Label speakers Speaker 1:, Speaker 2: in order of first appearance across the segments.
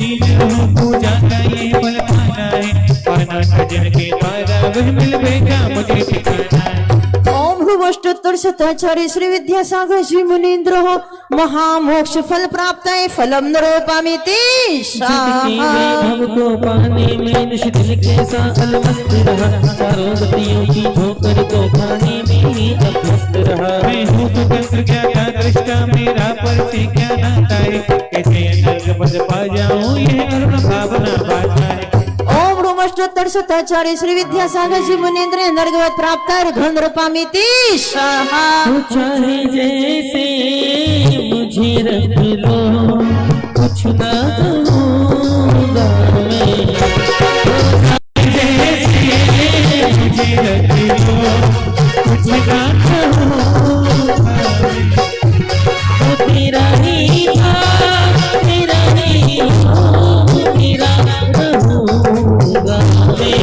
Speaker 1: बीज पूजा का ये फल पाना है, पाना सजन के द्वारा वह मिल बेगा मुझे ठिकाना है।
Speaker 2: ओम भूवष्टोत्तर शताचार्य श्री विद्यासागर श्री मुनीन्द्र हो महामोक्ष फल प्राप्त है फलम नरोपामिति
Speaker 3: हमको पाने में निश्चित कैसा अलमस्त रहा, चारों गतियों की ठोकर को खाने में ही अभ्यस्त रहा।
Speaker 1: मैं हूँ स्वतंत्र क्या था दृष्टा मेरा पर से क्या नाता है, कैसे नर्क पद पा जाऊं ये अरुण भावना बाता है।
Speaker 2: ओम भूवष्टोत्तर शताचार्य श्री विद्यासागर श्री मुनीन्द्र नर्गवत प्राप्त है घन रूपामिति
Speaker 3: तू चाहे जैसे मुझे रख लो, कुछ ना कहूँगा मैं।
Speaker 1: जैसे मुझे रख लो कुछ ना कहूँगा मैं।
Speaker 3: वो तेरा ही था, तेरा ही हो, तेरा रहूँगा मैं।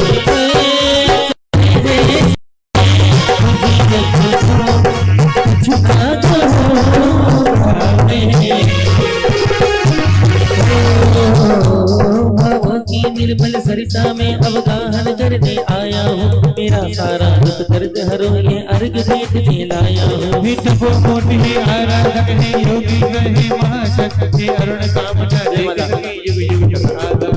Speaker 3: निर्मल सरिता में अवगाहन करने आया हूँ, मेरा सारा दुख दर्द हरो ये अर्घ भेंट में लाया हूँ।
Speaker 1: विठ्ठल कोटि है आराधक है योगी है महाशक्त है अरुण काम युग युग युग आदर।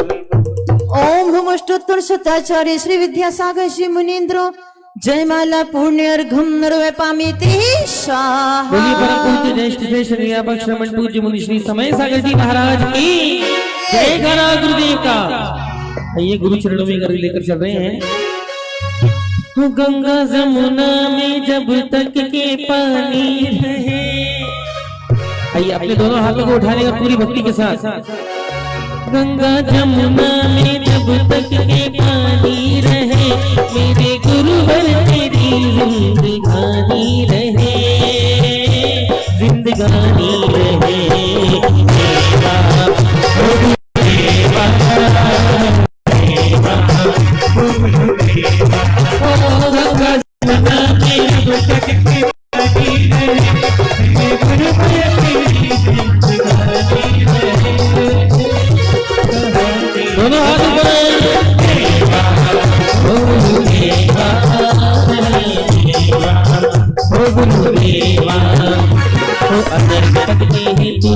Speaker 2: ओम भूवष्टोत्तर शताचार्य श्री विद्यासागर श्री मुनीन्द्र जयमाला पुण्य अर्घम नरोपामिति
Speaker 3: बोलिए परम पूज्य ज्येष्ठ श्री श्रीयापक श्रमण पूज्य मुनि श्री समय सागर जी महाराज की जय करा गुरुदेव का। ये गुरु चरणों में गर्ग लेकर चल रहे हैं। गंगा जमुना में जब तक के पानी रहे, आइए अपने दोनों हाथों को उठाने का पूरी भक्ति के साथ। गंगा जमुना में जब तक के पानी रहे, मेरे गुरुवर तेरी जिंदगानी रहे, जिंदगानी रहे। दोनों हाथ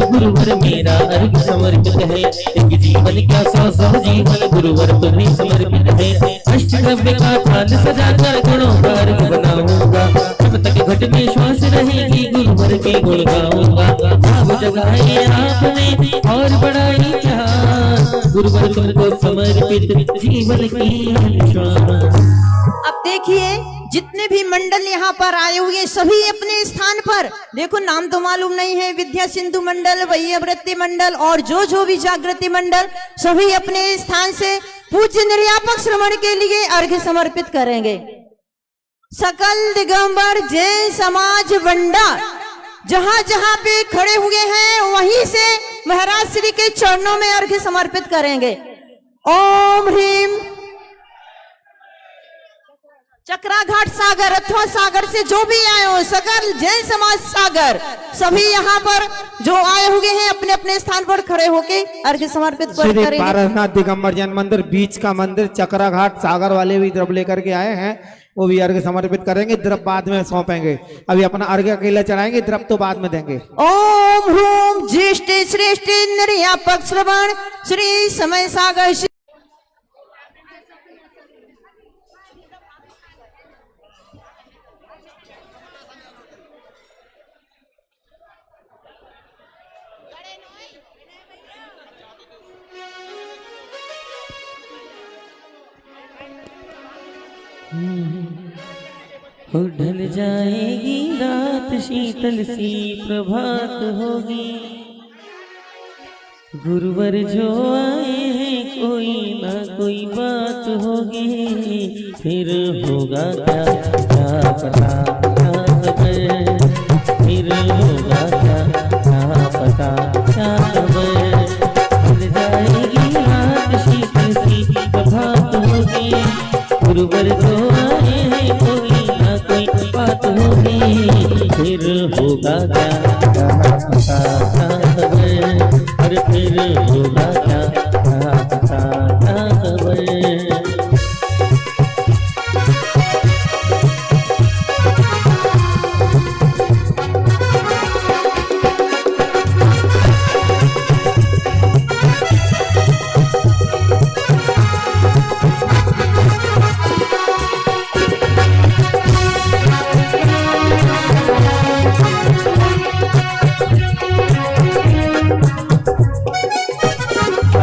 Speaker 3: गुरुवर मेरा अर्घ समर्पित है, एक जीवन क्या सौ जीवन गुरुवर तुम्हें समर्पित है। अष्टद्रव्य का थाल सजाकर गुणों का अर्घ बनाऊंगा, तब तक घट में श्वास रहेगी गुरुवर के गुण गाऊंगा। भाव जगाए आपने और बढ़ाई क्या, गुरुवर तुमको समर्पित जीवन की श्वास।
Speaker 2: अब देखिए जितने भी मंडल यहाँ पर आए हुए सभी अपने स्थान पर, देखो नाम तो मालूम नहीं है, विद्या सिंधु मंडल, वैयवृत्ति मंडल और जो भी जागृति मंडल, सभी अपने स्थान से पूज्य निर्यापक श्रवण के लिए अर्घ्य समर्पित करेंगे। सकल दिगंबर जैन समाज भंडार जहाँ जहाँ पे खड़े हुए हैं वहीं से महाराज श्री के चरणों में अर्घ्य समर्पित करेंगे। ओम ह्रीम चक्राघाट सागर अथवा सागर से जो भी आए हो, सकल जैन समाज सागर सभी यहाँ पर जो आए हुए हैं अपने अपने स्थान पर खड़े होके अर्घ्य समर्पित करेंगे।
Speaker 4: पारसनाथ दिगंबर जैन मंदिर बीच का मंदिर चक्राघाट सागर वाले भी द्रव्य लेकर के आए हैं, वो भी अर्घ्य समर्पित करेंगे। द्रव्य बाद में सौंपेंगे, अभी अपना अर्घ्य अकेला चढ़ाएंगे, द्रव्य तो बाद में देंगे।
Speaker 2: ओम ह्रूम ज्येष्ठ श्रेष्ठ निर्यापक श्रवण श्री समय सागर
Speaker 3: ढल जाएगी रात शीतल सी प्रभात होगी, गुरुवर जो आए हैं कोई ना कोई बात होगी। फिर होगा क्या क्या पता क्या खबर, फिर होगा क्या क्या पता क्या खबर। ढल जाएगी रात शीतल सी प्रभात होगी, गुरुवर जो आए हैं कोई ना कोई बात होगी। फिर होगा क्या क्या पता क्या खबर, और फिर होगा क्या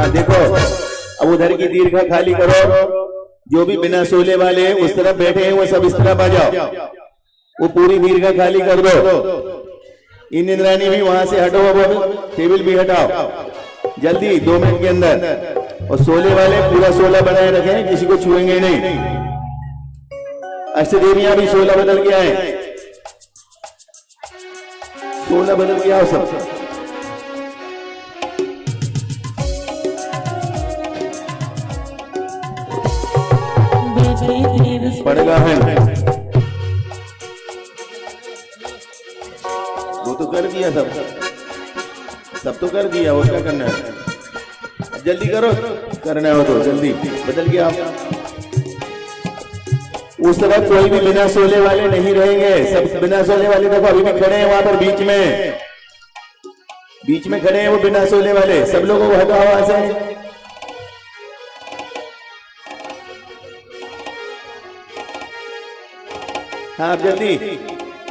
Speaker 5: हाँ देखो, अब उधर की दीर्घा खाली करो। जो भी बिना सोले वाले उस तरफ बैठे हैं वो सब इस तरफ आ जाओ, वो पूरी दीर्घा खाली कर दो। इन इंद्राणी भी वहां से हटो, अब टेबल भी हटाओ जल्दी 2 मिनट के अंदर। और सोले वाले पूरा 16 बनाए रखें, किसी को छुएंगे नहीं। अष्टदेवियां भी 16 बदल के आए, 16 बदल के आओ सब। पड़ेगा है वो तो कर दिया, सब तो कर दिया, और क्या करना है? जल्दी करो, करना हो तो जल्दी बदल के आओ। उस तरफ कोई भी बिना सोले वाले नहीं रहेंगे, सब बिना सोले वाले देखो अभी भी खड़े हैं वहां पर बीच में खड़े हैं वो बिना सोले वाले। सब लोगों को हटाओ वहां से। हाँ अब जल्दी,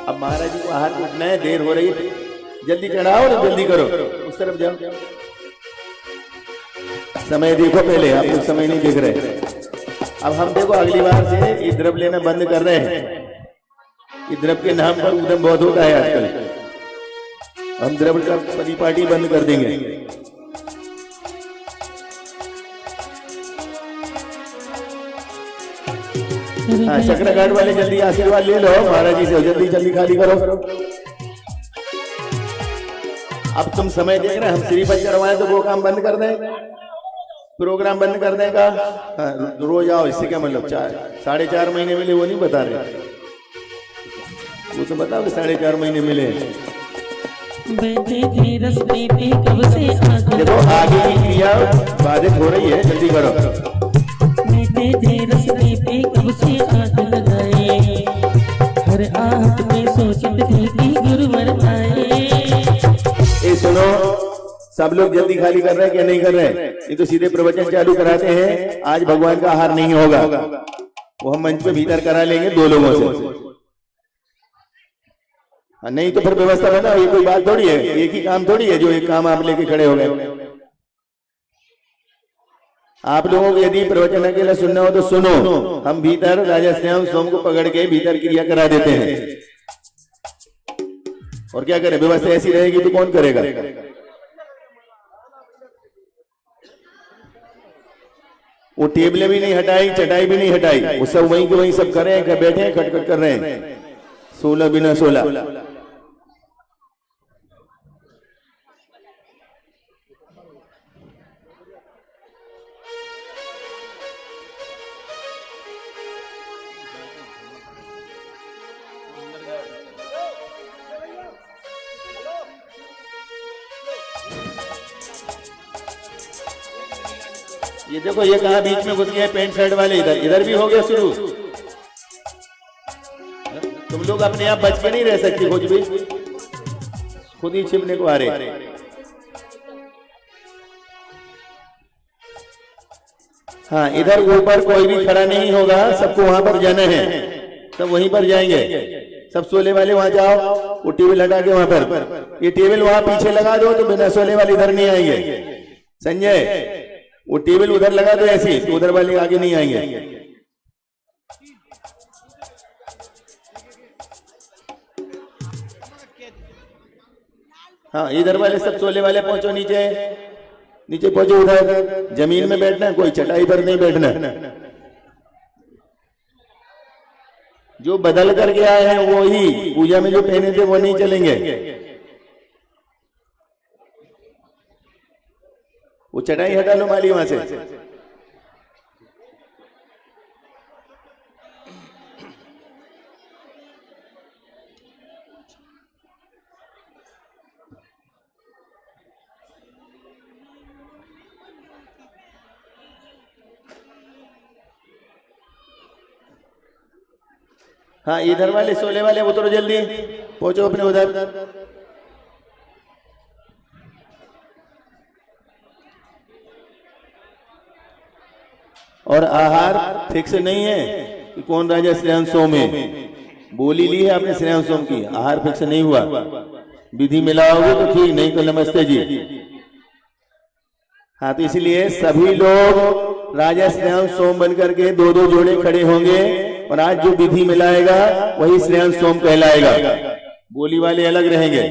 Speaker 5: अब महाराज जी को हाथ उठना है, देर हो रही है, जल्दी चढ़ाओ और जल्दी करो, उस तरफ जाओ। समय देखो पहले, आप लोग समय नहीं देख रहे। अब हम देखो अगली बार से ये द्रव्य लेना बंद कर रहे हैं। ये द्रव्य के नाम पर उद्यम बहुत होता है आजकल। हम द्रव्य का परिपाटी बंद कर देंगे। हाँ चक्रघाट वाले जल्दी आशीर्वाद ले लो महाराज जी से, जल्दी जल्दी खाली करो। अब तुम समय देख रहे, हम श्रीफल चढ़वाए तो वो काम बंद कर दें, प्रोग्राम बंद कर देगा। हाँ, रोज आओ, इससे क्या मतलब? 4.5 महीने मिले वो नहीं बता रहे, वो तो बताओ कि 4.5 महीने मिले। देखो आगे की क्रिया बाधित हो रही है, जल्दी करो।
Speaker 3: कब से आग लगाए, हर आहट में सोचते थे कि गुरुवर आए।
Speaker 5: ए सुनो, सब लोग जल्दी खाली कर रहे हैं क्या नहीं कर रहे हैं? ये तो सीधे प्रवचन चालू कराते हैं। आज भगवान का आहार नहीं होगा, वो हम मंच पे भीतर करा लेंगे 2 लोगों से। नहीं तो फिर व्यवस्था बताओ, ये कोई बात थोड़ी है, एक ही काम थोड़ी है जो एक काम आप लेके खड़े हो गए। आप लोगों को यदि प्रवचन अकेला सुनना हो तो सुनो, हम भीतर राजा श्याम सोम को पकड़ के भीतर क्रिया करा देते हैं। और क्या करें, व्यवस्था ऐसी रहेगी तो कौन करेगा? वो टेबलें भी नहीं हटाई, चटाई भी नहीं हटाई, वो सब वहीं के वहीं सब कर रहे हैं, बैठे हैं, खटखट कर रहे हैं। 16 बिना 16। ये देखो, ये कहा बीच में घुस गए पेंट शर्ट वाले, इधर भी हो गया शुरू। तुम लोग अपने आप बच के नहीं रह सकते, कुछ भी खुद ही छिपने को आ रहे। हाँ इधर ऊपर कोई भी खड़ा नहीं होगा, सबको वहां पर जाना है, सब वहीं पर जाएंगे। सब सोले वाले वहां जाओ, वो टेबल हटा के वहां पर, ये टेबल वहां पीछे लगा दो तो बिना सोले वाले इधर नहीं आएंगे। संजय वो टेबल उधर लगा दो ऐसे, तो उधर वाले आगे नहीं आएंगे। हाँ इधर वाले सब सोले वाले पहुंचो नीचे, नीचे पहुंचो। उधर जमीन में बैठना, कोई चटाई पर नहीं बैठना। जो बदल करके आए हैं वो ही पूजा में जो पहने थे वो नहीं चलेंगे। वो चटाई हटा लो माली वहां से। हाँ इधर वाले सोले वाले उतरो, जल्दी पहुंचो अपने उधर। और आहार फिक्स नहीं है कि कौन राजा श्रेयांश सोम है। बोली ली है आपने श्रेयांश सोम की, आहार फिक्स नहीं हुआ। विधि मिलाओगे तो ठीक, नहीं तो नमस्ते जी। हाँ, तो इसलिए सभी लोग राजा श्रेयांश सोम बन करके दो दो जोड़े खड़े होंगे और आज जो विधि मिलाएगा वही श्रेयांश सोम कहलाएगा। बोली वाले अलग रहेंगे।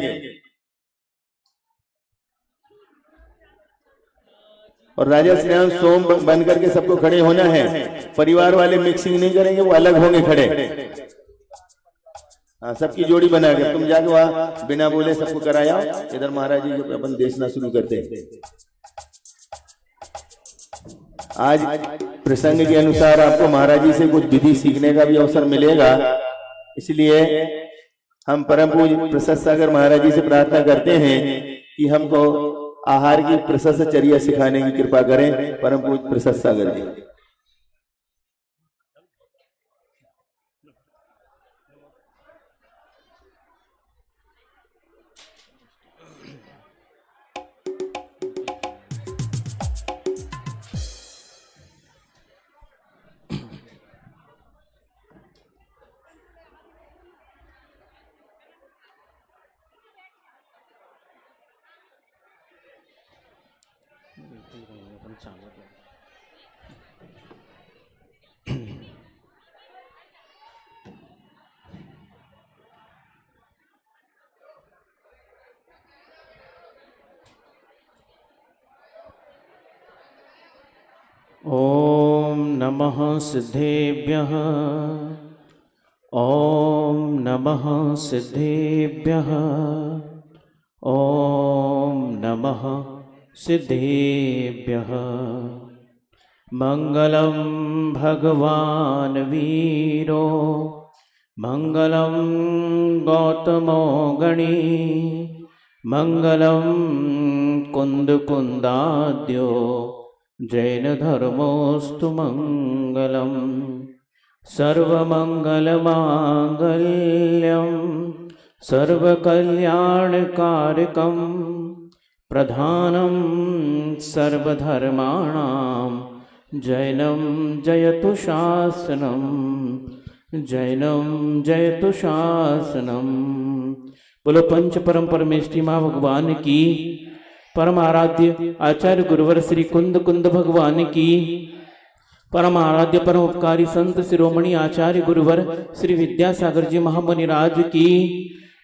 Speaker 5: और राजा श्रेयांश सोम बन करके सबको खड़े होना है। परिवार वाले मिक्सिंग नहीं करेंगे, वो अलग होंगे खड़े। हाँ, सबकी जोड़ी बना के तुम जाके वहां बिना बोले सबको कराया। इधर महाराज जी जो अपन देखना शुरू करते हैं। आज प्रसंग के अनुसार आपको महाराज जी से कुछ विधि सीखने का भी अवसर मिलेगा। इसलिए हम परम पूज्य प्रशस्त सागर महाराज जी से प्रार्थना करते हैं कि हमको आहार की प्रशस्त चर्या सिखाने की कृपा करें। परम पूज्य प्रशस्त सागर जी।
Speaker 3: ओम नमः सिद्धेभ्यः। ओम नमः सिद्धेभ्यः। ओम नमः सिद्धेभ्यः। मंगलम भगवान वीरो मंगलम गौतमो गणी मंगलम कुंद कुंदाद्यो जैन धर्मोस्तु मंगलम। सर्वमंगलमांगल्यं सर्वकल्याणकारकं प्रधानं सर्वधर्माणां जैनं जयतु शासनं। जैनं जयतु शासनं। बोलो पंच परम परमेष्टि माँ भगवान की। परम आराध्य आचार्य गुरुवर श्री कुंद कुंद भगवान की। परम आराध्य परम उपकारी संत शिरोमणि आचार्य गुरुवर श्री विद्यासागर जी महामुनिराज की।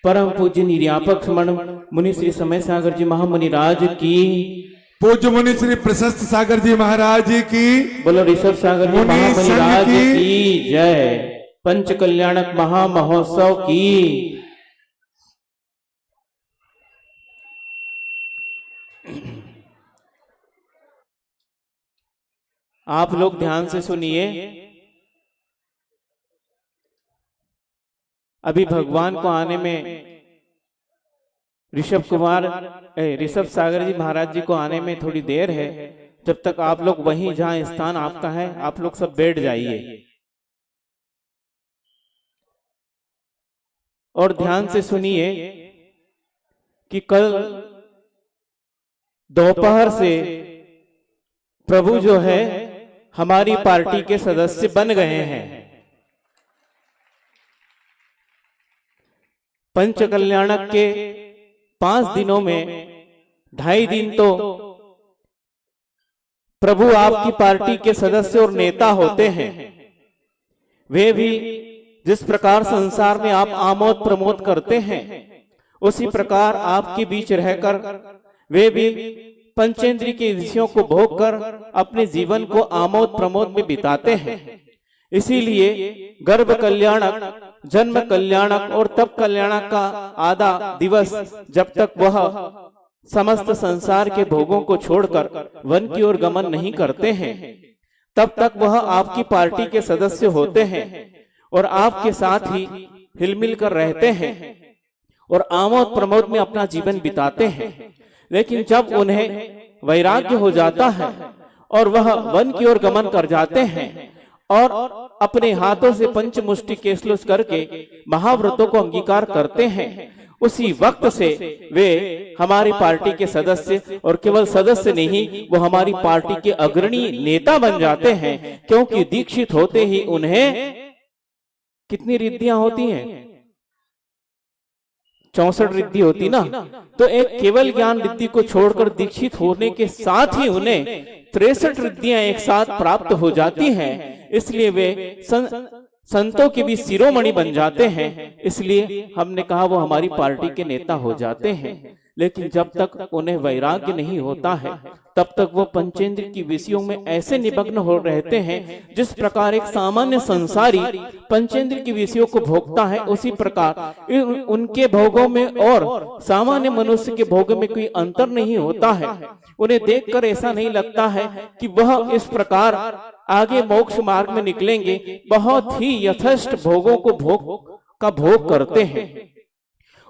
Speaker 3: परम पूज्य निर्यापक समण मुनि श्री समय सागर जी महामुनिराज की।
Speaker 6: पूज्य मुनि श्री प्रशस्त सागर जी महाराज की।
Speaker 3: बोलो ऋषभ सागर जी महामुनिराज की जय। पंच कल्याणक महामहोत्सव की। आप लोग ध्यान से सुनिए। अभी भगवान को आने में ऋषभ सागर जी महाराज जी को आने में थोड़ी देर है। जब तक आप लोग वहीं जहां स्थान आपका है आप लोग सब बैठ जाइए और ध्यान से सुनिए कि कल दोपहर से प्रभु जो है हमारी पार्टी के सदस्य बन गए हैं। पंच कल्याणक के 5 दिनों में 2.5 दिन तो प्रभु आपकी पार्टी के सदस्य और नेता होते हैं। वे भी जिस प्रकार संसार में आप आमोद प्रमोद करते हैं उसी प्रकार आपके बीच रहकर वे भी पंचेंद्रिय के विषयों को भोग कर अपने जीवन को आमोद प्रमोद में बिताते हैं। इसीलिए गर्भ कल्याणक, जन्म कल्याणक और तप कल्याणक का आधा दिवस जब तक वह समस्त संसार के भोगों को छोड़कर वन की ओर गमन नहीं करते हैं तब तक वह आपकी पार्टी के सदस्य होते हैं और आपके साथ ही हिलमिल कर रहते हैं और आमोद प्रमोद में अपना जीवन बिताते हैं। लेकिन जब उन्हें वैराग्य हो जाता है और वह वन की ओर गमन कर जाते हैं और अपने हाथों से पंचमुष्टि केशलुष करके महाव्रतों को अंगीकार करते हैं, उसी वक्त से वे हमारी पार्टी के सदस्य और केवल सदस्य नहीं, वो हमारी पार्टी के अग्रणी नेता बन जाते हैं। क्योंकि दीक्षित होते ही उन्हें कितनी रिद्धियां होती हैं?
Speaker 7: 64 रिद्धि होती ना, तो एक केवल ज्ञान रिद्धि को छोड़कर दीक्षित होने के साथ ही उन्हें 63 रिद्धियां एक साथ प्राप्त हो जाती हैं। इसलिए वे संतों के भी शिरोमणि बन जाते हैं। इसलिए हमने कहा वो हमारी पार्टी के नेता हो जाते हैं। लेकिन जब तक उन्हें वैराग्य नहीं होता है तब तक वो पंचेंद्र की विषयों में ऐसे निमग्न हो रहते हैं जिस प्रकार एक सामान्य संसारी पंचेंद्र की विषयों को भोगता है, उसी प्रकार उनके भोगों में और सामान्य मनुष्य के भोग में कोई अंतर नहीं होता है। उन्हें देखकर ऐसा नहीं लगता है कि वह इस प्रकार आगे मोक्ष मार्ग में निकलेंगे। बहुत ही यथेष्ट भोगों को भोग करते हैं।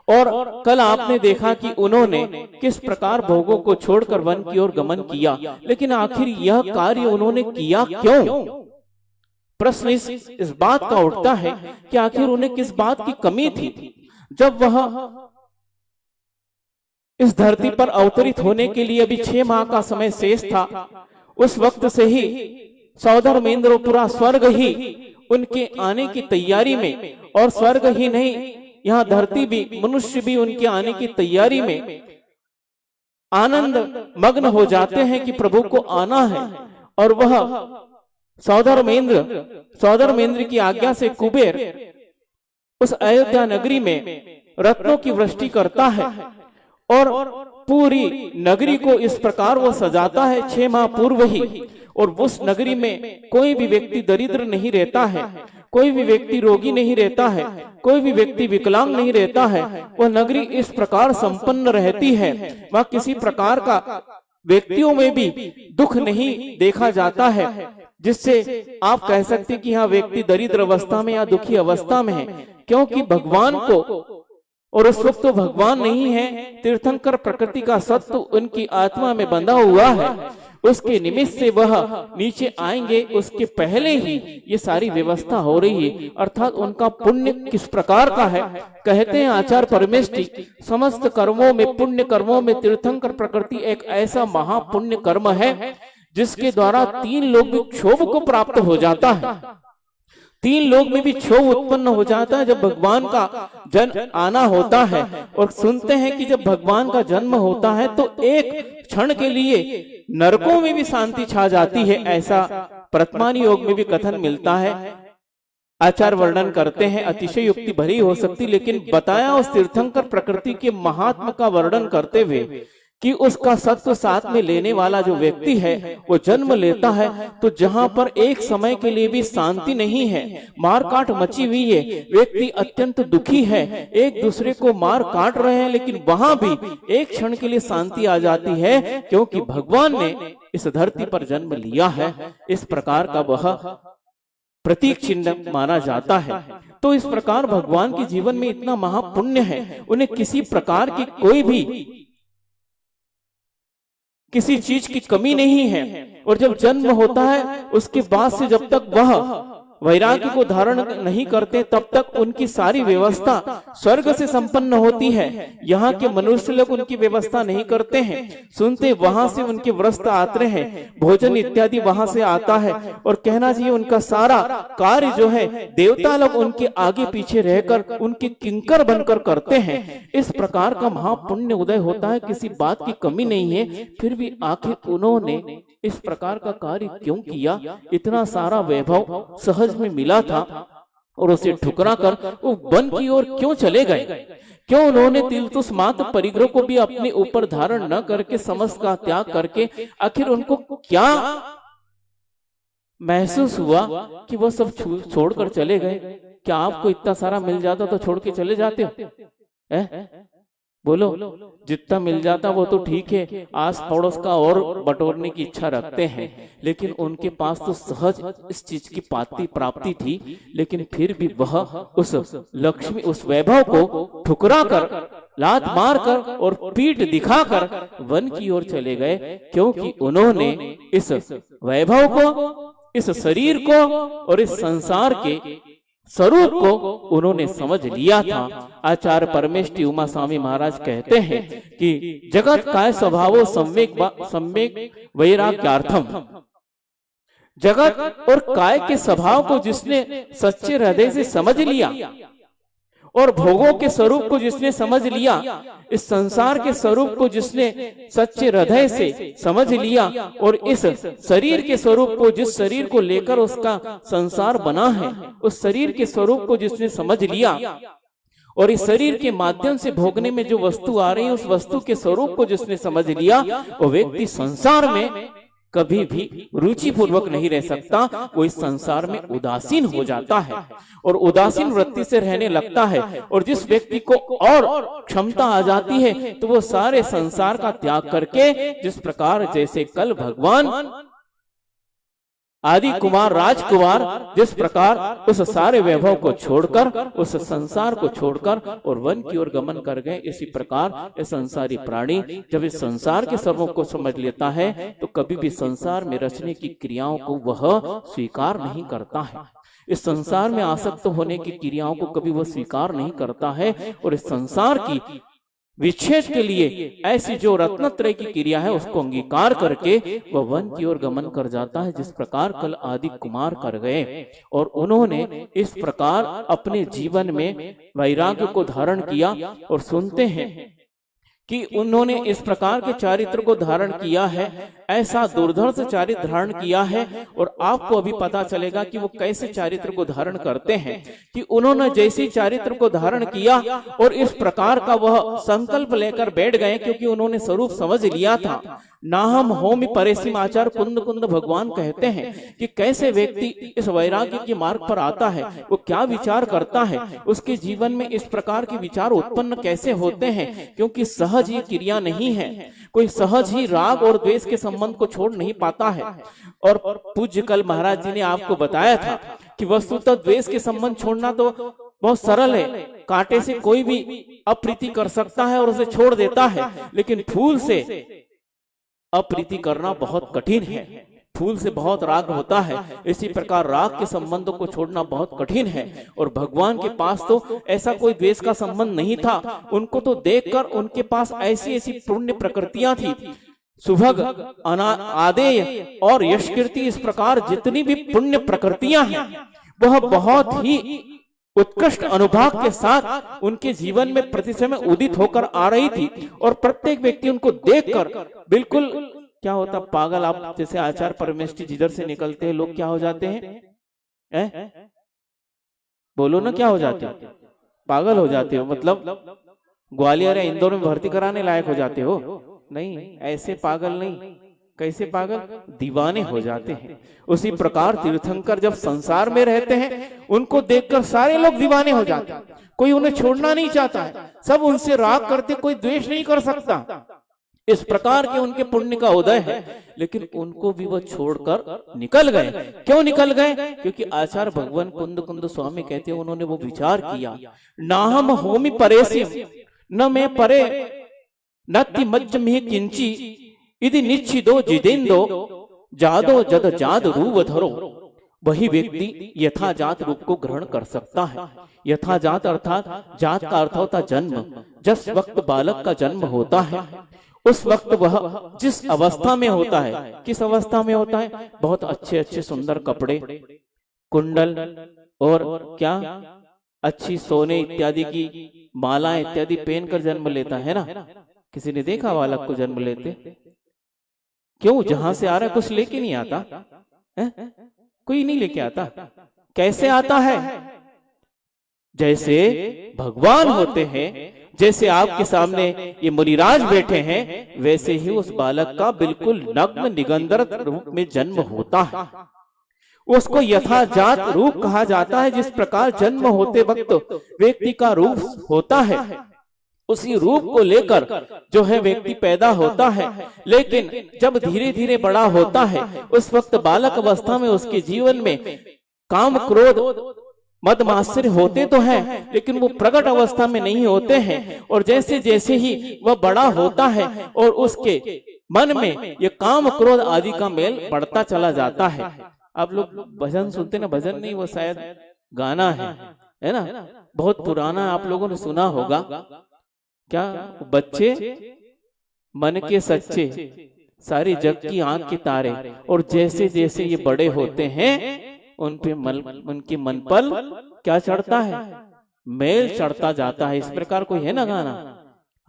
Speaker 7: और कल आपने देखा कि उन्होंने किस प्रकार भोगों को छोड़कर वन की ओर गमन किया, लेकिन आखिर यह कार्य उन्होंने किया क्यों? प्रश्न इस बात का उठता है कि आखिर उन्हें किस बात की कमी थी। जब वह इस धरती पर अवतरित होने के लिए अभी 6 माह का समय शेष था, उस वक्त से ही सौधर्मेंद्र पूरा स्वर्ग ही उनके आने की तैयारी में, और स्वर्ग ही नहीं यहाँ धरती भी, मनुष्य भी उनके आने की तैयारी में आनंद मग्न हो जाते हैं कि प्रभु को आना है। और वह सौधर्मेंद्र की आज्ञा से कुबेर उस अयोध्या नगरी में रत्नों की वृष्टि करता है और पूरी नगरी को इस प्रकार वो सजाता है 6 माह पूर्व ही। और उस नगरी में कोई भी व्यक्ति दरिद्र नहीं रहता है, कोई भी व्यक्ति रोगी नहीं रहता है, कोई भी व्यक्ति विकलांग नहीं रहता है। वह नगरी इस प्रकार संपन्न रहती है, वह किसी प्रकार का व्यक्तियों में भी दुख नहीं देखा जाता है जिससे आप कह सकते कि हाँ व्यक्ति दरिद्र अवस्था में या दुखी अवस्था में है। क्योंकि भगवान को, और उस वक्त तो भगवान नहीं है, तीर्थंकर प्रकृति का सत्व उनकी आत्मा में बंधा हुआ है, उसके निमित्त से वह नीचे आएंगे। उसके पहले ही ये सारी व्यवस्था हो रही है। अर्थात उनका पुण्य किस प्रकार का है, कहते हैं आचार्य परमेष्ठी, समस्त कर्मों में, पुण्य कर्मों में तीर्थंकर प्रकृति एक ऐसा महापुण्य कर्म है जिसके द्वारा 3 लोग भी क्षोभ को प्राप्त हो जाता है। 3 लोग में भी क्षोभ उत्पन्न हो जाता है जब भगवान का जन्म आना होता है। और सुनते हैं कि जब भगवान का जन्म होता है तो एक क्षण के लिए नरकों में भी शांति छा जाती है, ऐसा प्रतमान योग में भी कथन मिलता है। आचार्य वर्णन करते हैं, अतिशय युक्ति भरी हो सकती, लेकिन बताया उस तीर्थंकर प्रकृति के महात्मा का वर्णन करते हुए कि उसका सत्व साथ में लेने वाला जो व्यक्ति है वो जन्म लेता है तो जहां पर एक समय के लिए भी शांति नहीं है, मार काट मची हुई है, व्यक्ति अत्यंत दुखी है, एक दूसरे को मार काट रहे हैं, लेकिन वहां भी एक क्षण के लिए शांति आ जाती है क्योंकि भगवान ने इस धरती पर जन्म लिया है। इस प्रकार का वह प्रतीक चिन्ह माना जाता है। तो इस प्रकार भगवान के जीवन में इतना महापुण्य है, उन्हें किसी प्रकार की कोई भी किसी चीज की कमी नहीं है। और जब जन्म होता है उसके बाद से जब तक वह वैराग्य को धारण नहीं करते तब तक उनकी सारी व्यवस्था स्वर्ग से संपन्न होती है। यहाँ के मनुष्य लोग उनकी व्यवस्था नहीं करते हैं, सुनते वहां से उनके वस्त्र आते हैं, भोजन इत्यादि वहां से आता है। और कहना चाहिए उनका सारा कार्य जो है देवता लोग उनके आगे पीछे रहकर उनके किंकर बनकर करते हैं। इस प्रकार का महापुण्य उदय होता है, किसी बात की कमी नहीं है। फिर भी आखिर उन्होंने इस प्रकार का कार्य क्यों किया? इतना सारा वैभव सहज में मिला था और उसे ठुकरा कर वो वन की ओर क्यों चले गए? क्यों उन्होंने तिलतुस मात्र परिग्रह को भी अपने ऊपर धारण न करके समस्त का त्याग करके, आखिर उनको क्या महसूस हुआ कि वो सब छोड़कर चले गए? क्या आपको इतना सारा मिल जाता तो छोड़ के चले जाते हो? बोलो, जितना मिल जाता वो तो ठीक है, आस पड़ोस का और बटोरने की इच्छा रखते हैं, लेकिन उनके पास तो सहज इस चीज की प्राप्ति थी, लेकिन फिर भी वह उस लक्ष्मी, उस वैभव को ठुकरा कर, लात मार कर और पीठ दिखाकर वन की ओर चले गए, क्योंकि उन्होंने इस वैभव को, इस शरीर को और इस संसार के स्वरूप को उन्होंने समझ लिया था। आचार्य परमेष्ठी उमा स्वामी महाराज कहते हैं कि जगत काय स्वभावो सम्यक वैराग्यार्थम, जगत और काय के स्वभाव को जिसने सच्चे हृदय से समझ लिया और भोगों के स्वरूप को जिसने समझ लिया, इस संसार के स्वरूप को जिसने सच्चे हृदय से समझ लिया, और इस शरीर के स्वरूप को, जिस शरीर को लेकर उसका संसार बना है, उस शरीर के स्वरूप को जिसने समझ लिया, और इस शरीर के माध्यम से भोगने में जो वस्तु आ रही है, उस वस्तु के स्वरूप को जिसने समझ लिया, वो व्यक्ति संसार में कभी भी रुचि पूर्वक नहीं रह सकता। वो इस संसार में उदासीन हो जाता है और उदासीन वृत्ति से रहने लगता है। और जिस व्यक्ति को और क्षमता आ जाती है तो वो सारे संसार का त्याग करके, जिस प्रकार जैसे कल भगवान आदि कुमार राजकुमार जिस प्रकार उस सारे वैभव को छोड़कर, उस संसार को छोड़कर और वन की ओर गमन कर गए, इसी प्रकार ये संसारी प्राणी जब इस संसार के स्वरूप को समझ लेता है तो कभी भी संसार में रचने की क्रियाओं को वह स्वीकार नहीं करता है। इस संसार में आसक्त होने की क्रियाओं को कभी वह स्वीकार नहीं करता है और इस संसार की विच्छेद के लिए ऐसी जो रत्नत्रय की क्रिया है उसको अंगीकार करके वह वन की ओर गमन कर जाता है, जिस प्रकार कल आदि कुमार कर गए। और उन्होंने इस प्रकार अपने जीवन में वैराग्य को धारण किया। और सुनते हैं कि उन्होंने इस प्रकार के चारित्र को धारण किया है, ऐसा दुर्धर्ष चारित्र धारण किया है। और आपको अभी पता चलेगा कि वो कैसे चारित्र को धारण करते हैं, कि उन्होंने जैसी चारित्र को धारण किया और इस प्रकार का वह संकल्प लेकर बैठ गए, क्योंकि उन्होंने स्वरूप समझ लिया था। नाहम होमि परेसिम आचार कुंद कुंद भगवान कहते हैं कि कैसे व्यक्ति इस वैराग्य के मार्ग पर आता है, वो क्या विचार करता है, उसके जीवन में इस प्रकार के विचार उत्पन्न कैसे होते हैं, क्योंकि सहज ये क्रिया नहीं है। कोई सहज ही राग और द्वेष के संबंध को छोड़ नहीं पाता है। और पूज्य कल महाराज जी ने आपको बताया था कि वस्तुतः द्वेष के संबंध छोड़ना तो बहुत सरल है, कांटे से कोई भी अप्रीति कर सकता है और उसे छोड़ देता है, लेकिन फूल से अप्रीति करना बहुत कठिन है। फूल से बहुत राग होता है, इसी प्रकार राग के संबंधों को छोड़ना बहुत कठिन है। और भगवान के पास तो ऐसा कोई द्वेष का संबंध नहीं था। उनको तो देखकर उनके पास ऐसी ऐसी पुण्य प्रकृतियां थी, सुभग, आदेय और यश कीर्ति, इस प्रकार जितनी भी पुण्य प्रकृतियां हैं वह बहुत ही उत्कृष्ट अनुभाग के साथ उनके जीवन में प्रति समय उदित होकर आ रही थी। और प्रत्येक व्यक्ति उनको देखकर बिल्कुल क्या होता, पागल। आप जैसे आचार परमेष्ठी जिधर से निकलते हैं लोग क्या हो जाते हैं, बोलो ना, क्या हो जाते हो? पागल हो जाते हो, मतलब ग्वालियर या इंदौर में भर्ती कराने लायक हो जाते हो? नहीं, ऐसे पागल नहीं। कैसे पागल? दीवाने हो जाते हैं। उसी प्रकार तीर्थंकर जब संसार में रहते हैं उनको देखकर सारे लोग दीवाने हो जाते हैं। कोई उन्हें छोड़ना नहीं चाहता है, सब उनसे राग करते, कोई द्वेष नहीं कर सकता। इस प्रकार के उनके पुण्य का उदय है, लेकिन उनको भी वो छोड़कर निकल गए। क्यों निकल गए? क्योंकि आचार्य भगवान कुंद कुंद स्वामी कहते हैं उन्होंने वो विचार किया, नाहम होमि परेसिम, न मैं परे नति मज्ज में किंची, यदि निश्चिदो जिदेंदो जादो जद जाद रूप धरो। वही व्यक्ति यथाजात रूप को ग्रहण कर सकता है। यथाजात अर्थात जात का अर्थ होता जन्म। जिस वक्त बालक का जन्म होता है उस वक्त वह जिस अवस्था में होता है, किस अवस्था में होता है? बहुत अच्छे अच्छे सुंदर कपड़े, कुंडल और क्या अच्छी सोने इत्यादि की माला इत्यादि पहनकर जन्म लेता है ना। किसी ने देखा बालक को जन्म लेते? क्यों? जहां से आ रहा है कुछ लेके नहीं आता है? कोई नहीं लेके आता। कैसे आता है? जैसे भगवान होते हैं, जैसे आपके सामने ये मुनिराज बैठे हैं, वैसे ही उस बालक का बिल्कुल नग्न निगंधर रूप में जन्म होता है। उसको यथाजात रूप कहा जाता है। जिस प्रकार जन्म होते वक्त व्यक्ति का रूप होता है, उसी रूप को लेकर जो है व्यक्ति पैदा होता है। लेकिन जब धीरे धीरे बड़ा होता है, उस वक्त बालक अवस्था में उसके जीवन में काम, क्रोध, मद मात्सर्य होते तो हैं, लेकिन वो प्रकट अवस्था में नहीं होते हैं। और जैसे जैसे ही वह बड़ा होता है और उसके मन में ये काम, क्रोध आदि का मेल बढ़ता चला जाता है। आप लोग भजन सुनते ना, भजन नहीं, वो शायद गाना है ना, बहुत पुराना, आप लोगों ने सुना होगा। क्या? बच्चे मन के सच्चे, सारी जग की आंख के तारे। और जैसे जैसे ये बड़े होते हैं उन पे उनके मन पर क्या चढ़ता है? मेल चढ़ता जाता है। इस प्रकार कोई है ना गाना,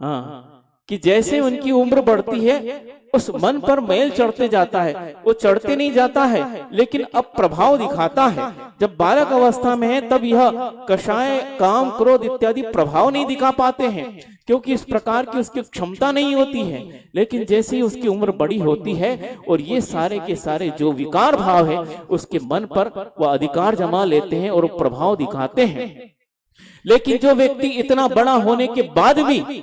Speaker 7: हाँ, कि जैसे उनकी उम्र बढ़ती है उस मन पर मेल चढ़ते जाता है। वो चढ़ते नहीं जाता है लेकिन अब प्रभाव दिखाता है। जब बालक अवस्था में है तब यह कषाय, काम, क्रोध इत्यादि प्रभाव नहीं दिखा पाते हैं, क्योंकि इस प्रकार की उसकी क्षमता नहीं होती है। लेकिन जैसे ही उसकी उम्र बड़ी होती है और ये सारे के सारे जो विकार भाव है उसके मन पर वह अधिकार जमा लेते हैं और प्रभाव दिखाते हैं। लेकिन जो व्यक्ति इतना बड़ा होने के बाद भी,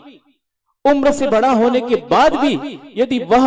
Speaker 7: उम्र से बड़ा होने के बाद भी यदि वह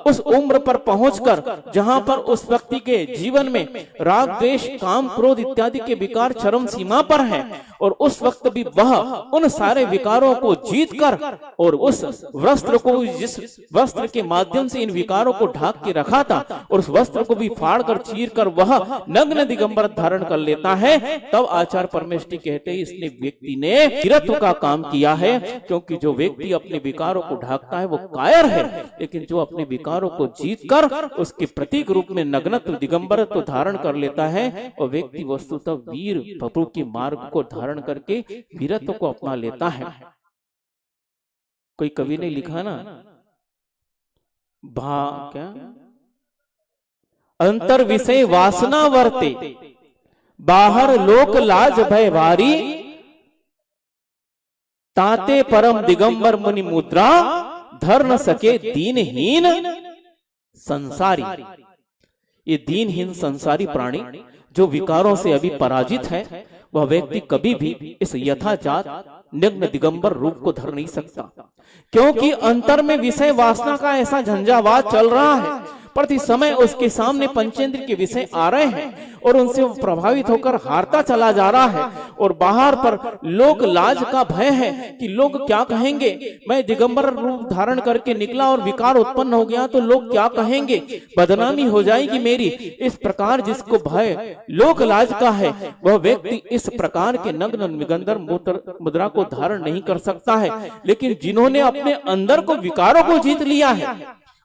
Speaker 7: उस उम्र पर पहुंचकर जहां पर उस व्यक्ति के जीवन में राग, द्वेष, काम, क्रोध इत्यादि के विकार चरम सीमा पर हैं और उस वक्त भी वह उन सारे विकारों को जीतकर और उस वस्त्र को, जिस वस्त्र के माध्यम से इन विकारों को ढाक के रखा था, और उस वस्त्र को भी फाड़ कर, चीर कर वह नग्न दिगंबर धारण कर लेता है, तब आचार्य परमेष्ठी कहते हैं इसने व्यक्ति ने वीरत्व का काम किया है। क्योंकि जो व्यक्ति अपने विकारों को ढाकता है वो कायर है, लेकिन जो अपने विकारों को जीतकर उसके प्रतीक रूप में नग्नत्व, दिगंबरत्व धारण कर लेता है और व्यक्ति वस्तुतः वीर प्रभु के मार्ग को धारण करके वीरत्व को अपना लेता है। कोई कवि ने लिखा ना, क्या अंतर विषय वासना वर्ते, बाहर लोक लाज भय भारी, ताते परम दिगंबर मुनि मुद्रा, धर न सके दीनहीन संसारी। ये दीनहीन संसारी प्राणी जो विकारों से अभी पराजित है, वह व्यक्ति कभी भी इस यथाजात नग्न दिगंबर रूप को धर नहीं सकता, क्योंकि अंतर में विषय वासना का ऐसा झंझावात चल रहा है। प्रति समय उसके सामने पंचेंद्र के विषय आ रहे हैं और उनसे वो प्रभावित होकर हारता चला जा रहा है। और बाहर पर लोक लाज का भय है कि लोग क्या कहेंगे, मैं दिगंबर रूप धारण करके निकला और विकार उत्पन्न हो गया तो लोग क्या कहेंगे, बदनामी हो जाएगी मेरी। इस प्रकार जिसको भय लोक लाज का है वह व्यक्ति इस प्रकार के नग्न निगंदर मुद्रा को धारण नहीं कर सकता है। लेकिन जिन्होंने अपने अंदर को विकारों को जीत लिया है,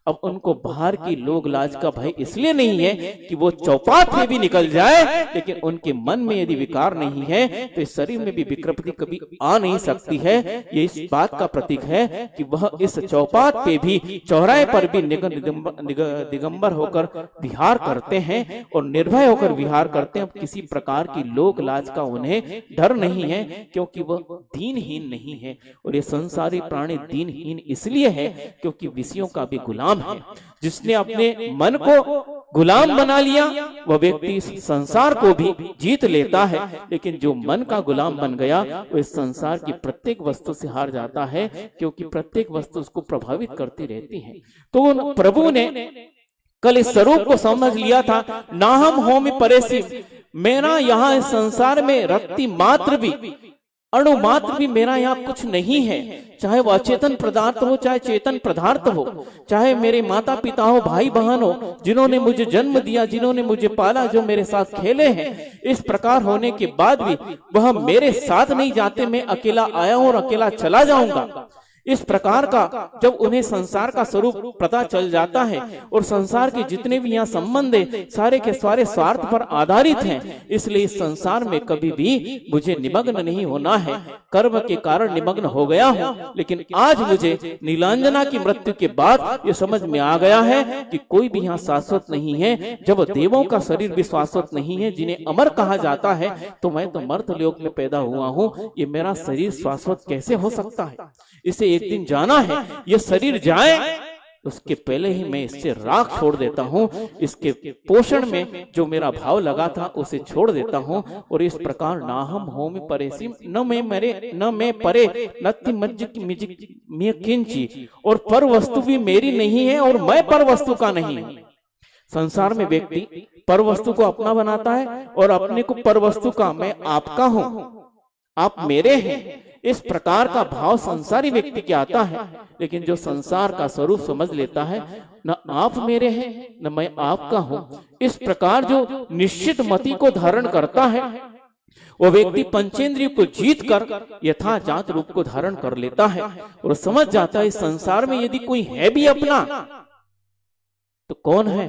Speaker 7: अब उनको बाहर की लोग लाज का भय इसलिए नहीं है कि वो चौपाट में भी निकल जाए, लेकिन उनके मन में यदि विकार नहीं है तो इस शरीर में भी विकृति कभी आ नहीं सकती है। ये इस बात का प्रतीक है कि वह इस चौपाट पे भी, चौराहे पर भी दिगंबर होकर विहार करते हैं और निर्भय होकर विहार करते हैं। अब किसी प्रकार की लोक लाज का उन्हें डर नहीं है, क्योंकि वह दीनहीन नहीं है। और ये संसारी प्राणी दीनहीन इसलिए है क्योंकि विषयों का भी गुलाम है। जिसने अपने मन को गुलाम बना लिया वह व्यक्ति इस संसार को भी जीत लेता है, लेकिन जो मन का गुलाम बन गया वो इस संसार की प्रत्येक वस्तु से हार जाता है, क्योंकि प्रत्येक वस्तु उसको प्रभावित करती रहती है। तो प्रभु ने कल इस स्वरूप को समझ लिया था, ना हम होम परेसी, मेरा यहाँ इस संसार में रक्ति मात्र भी, अणु मात्र भी मेरा यहाँ कुछ नहीं है। चाहे वो अचेतन पदार्थ हो, चाहे चेतन पदार्थ हो, चाहे मेरे माता पिता हो, भाई बहन हो, जिन्होंने मुझे जन्म दिया, जिन्होंने मुझे पाला, जो मेरे साथ खेले हैं, इस प्रकार होने के बाद भी वह मेरे साथ नहीं जाते। मैं अकेला आया हूं और अकेला चला जाऊंगा। इस प्रकार का जब उन्हें संसार का स्वरूप पता चल जाता है और संसार के जितने भी यहाँ संबंध है सारे के सारे स्वार्थ पर आधारित हैं, इसलिए इस संसार में कभी भी मुझे निमग्न नहीं होना है। कर्म के कारण निमग्न हो गया हूँ, लेकिन आज मुझे नीलांजना की मृत्यु के बाद ये समझ में आ गया है कि कोई भी यहाँ शाश्वत नहीं है। जब देवों का शरीर भी शाश्वत नहीं है, जिन्हें अमर कहा जाता है, तो मैं तो मर्त्यलोक में पैदा हुआ हूँ, ये मेरा शरीर शाश्वत कैसे हो सकता है। इसे एक दिन जाना है, ये शरीर जाए उसके पहले ही मैं इससे राख छोड़ देता हूँ, इसके पोषण में जो मेरा भाव लगा था उसे छोड़ देता हूँ। और इस प्रकार ना हम होम परेसी, न मैं मरे न मैं परे, नत्ति मज्ज किंची, और पर वस्तु भी मेरी नहीं है और मैं पर वस्तु का नहीं हूँ। संसार में व्यक्ति पर वस्तु को अपना बनाता है और अपने को पर वस्तु का, मैं आपका हूँ, आप मेरे हैं, इस प्रकार का भाव संसारी व्यक्ति के आता है। लेकिन जो संसार का स्वरूप समझ लेता है, न आप मेरे हैं न मैं आपका हूं, इस प्रकार जो निश्चित मति को धारण करता है वो व्यक्ति पंचेंद्रिय को जीतकर यथाजात रूप को धारण कर लेता है और समझ जाता है इस संसार में यदि कोई है भी अपना तो कौन है,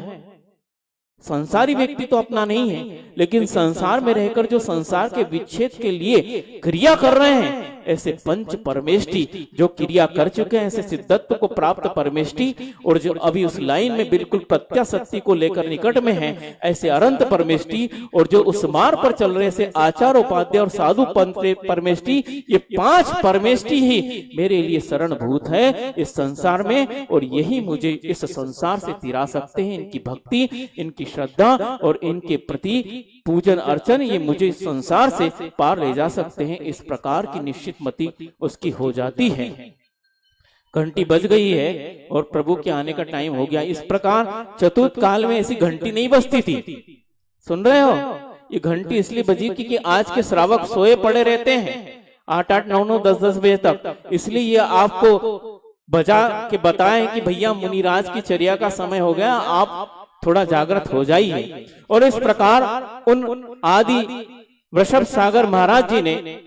Speaker 7: संसारी व्यक्ति तो अपना नहीं है, लेकिन संसार में रहकर जो संसार के विच्छेद के लिए क्रिया कर रहे हैं, ऐसे पंच परमेष्टि जो क्रिया कर चुके हैं, ऐसे सिद्धत्व को प्राप्त परमेष्टि, और जो अभी उस लाइन में बिल्कुल प्रत्याशक्ति को लेकर निकट में है, ऐसे अनंत परमेष्टि, और जो उस मार्ग पर चल रहे ऐसे आचार उपाध्याय और साधु पंथ परमेष्टि, ये 5 परमेष्टि ही मेरे लिए शरणभूत है इस संसार में, और यही मुझे इस संसार से तिरा सकते हैं। इनकी भक्ति, इनकी श्रद्धा और इनके प्रति पूजन अर्चन, ये मुझे इस संसार से पार ले जा सकते हैं। इस प्रकार की निश्चित मति उसकी हो जाती है। घंटी बज गई है और प्रभु के आने का टाइम हो गया। इस प्रकार चतुर्थ काल में ऐसी घंटी नहीं बजती थी। सुन रहे हो? ये घंटी इसलिए बजी क्योंकि आज के श्रावक सोए पड़े रहते हैं 8-8, 9-9, 10-10 बजे तक, इसलिए ये आपको बजा के बताएं कि भैया मुनिराज की चर्या का समय हो गया, आप थोड़ा जागृत हो जाइए। और इस प्रकार उन आदि वृषभ सागर महाराज जी ने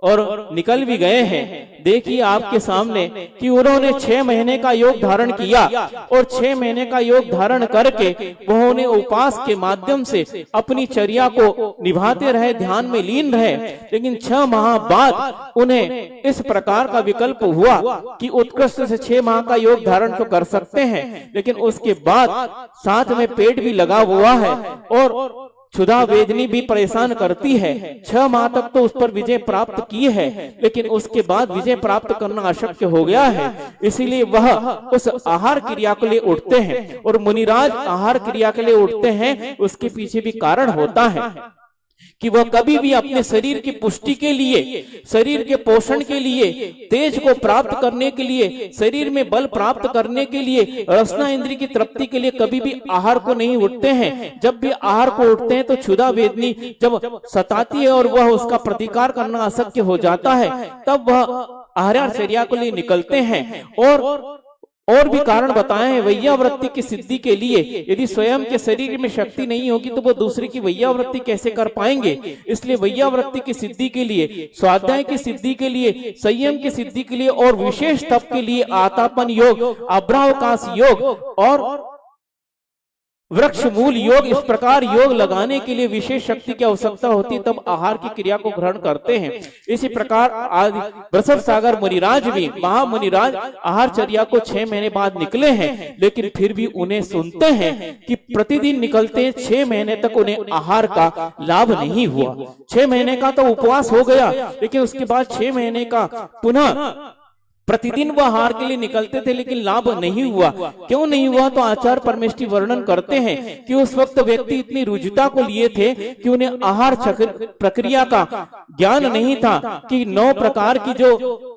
Speaker 7: और निकल भी गए हैं। देखिए आपके सामने कि उन्होंने 6 महीने का योग धारण किया, और 6 महीने का योग धारण करके उन्होंने उपास के माध्यम से अपनी चर्या को निभाते रहे, ध्यान में लीन रहे। लेकिन 6 माह बाद उन्हें इस प्रकार का विकल्प हुआ कि उत्कृष्ट से 6 माह का योग धारण तो कर सकते हैं, लेकिन उसके बाद साथ में पेट भी लगा हुआ है और क्षुधा वेदनी भी परेशान करती है। 6 माह तक तो उस पर विजय प्राप्त की है, लेकिन उसके बाद विजय प्राप्त करना अशक्य हो गया है। इसीलिए वह उस आहार क्रिया के लिए उठते हैं, और मुनिराज आहार क्रिया के लिए उठते हैं। उसके पीछे भी कारण होता है कि वह कभी भी अपने शरीर की पुष्टि के लिए, शरीर के पोषण के लिए, तेज को प्राप्त करने के लिए, शरीर में बल प्राप्त करने के लिए, रसना इंद्रिय की तृप्ति के लिए कभी भी आहार को नहीं उठते हैं। जब भी आहार को उठते हैं तो क्षुधा वेदनी जब सताती है और वह उसका प्रतिकार करना अशक्य हो जाता है, तब वह आहारचर्या के लिए निकलते हैं। और भी कारण बताए हैं वैयावृत्ति की सिद्धि के लिए। यदि स्वयं के शरीर में शक्ति नहीं होगी तो वो दूसरे की वैयावृत्ति कैसे कर पाएंगे। इसलिए वैयावृत्ति की सिद्धि के लिए, स्वाध्याय की सिद्धि के लिए, संयम की सिद्धि के लिए और विशेष तप के लिए आतापन योग, अभ्रावकाश योग और वृक्ष मूल योग, इस प्रकार योग लगाने के लिए विशेष शक्ति की आवश्यकता होती है, तब आहार की क्रिया को ग्रहण करते हैं। इसी प्रकार आदि वृषभ सागर मुनिराज भी, महामुनिराज आहारचर्या को 6 महीने बाद निकले हैं, लेकिन फिर भी उन्हें सुनते हैं कि प्रतिदिन निकलते 6 महीने तक उन्हें आहार का लाभ नहीं हुआ। 6 महीने का तो उपवास हो गया, लेकिन उसके बाद 6 महीने का पुनः प्रतिदिन वह आहार के लिए निकलते थे, लेकिन लाभ नहीं हुआ। क्यों नहीं हुआ? तो आचार्य परमेष्टि वर्णन करते हैं कि उस वक्त व्यक्ति इतनी रुचिता को लिए थे कि उन्हें आहार प्रक्रिया का ज्ञान नहीं था कि 9 प्रकार की जो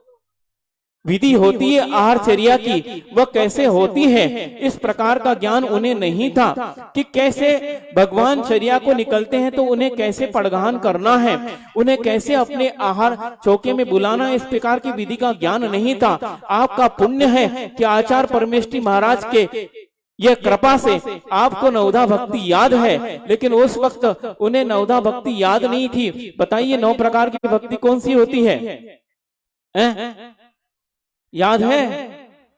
Speaker 7: विधि होती है आहारचर्या की, वह कैसे होती है। इस प्रकार का ज्ञान उन्हें नहीं था कि कैसे भगवान चर्या को निकलते हैं तो उन्हें कैसे पड़गान करना है, उन्हें कैसे अपने आहार चौके में बुलाना, इस प्रकार की विधि का ज्ञान नहीं था। आपका पुण्य है कि आचार्य परमेष्टि महाराज के यह कृपा से आपको नवधा भक्ति याद है, लेकिन उस वक्त उन्हें नवधा भक्ति याद नहीं थी। बताइए 9 प्रकार की भक्ति कौन सी होती है? याद है?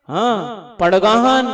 Speaker 7: हाँ, पड़गाहन,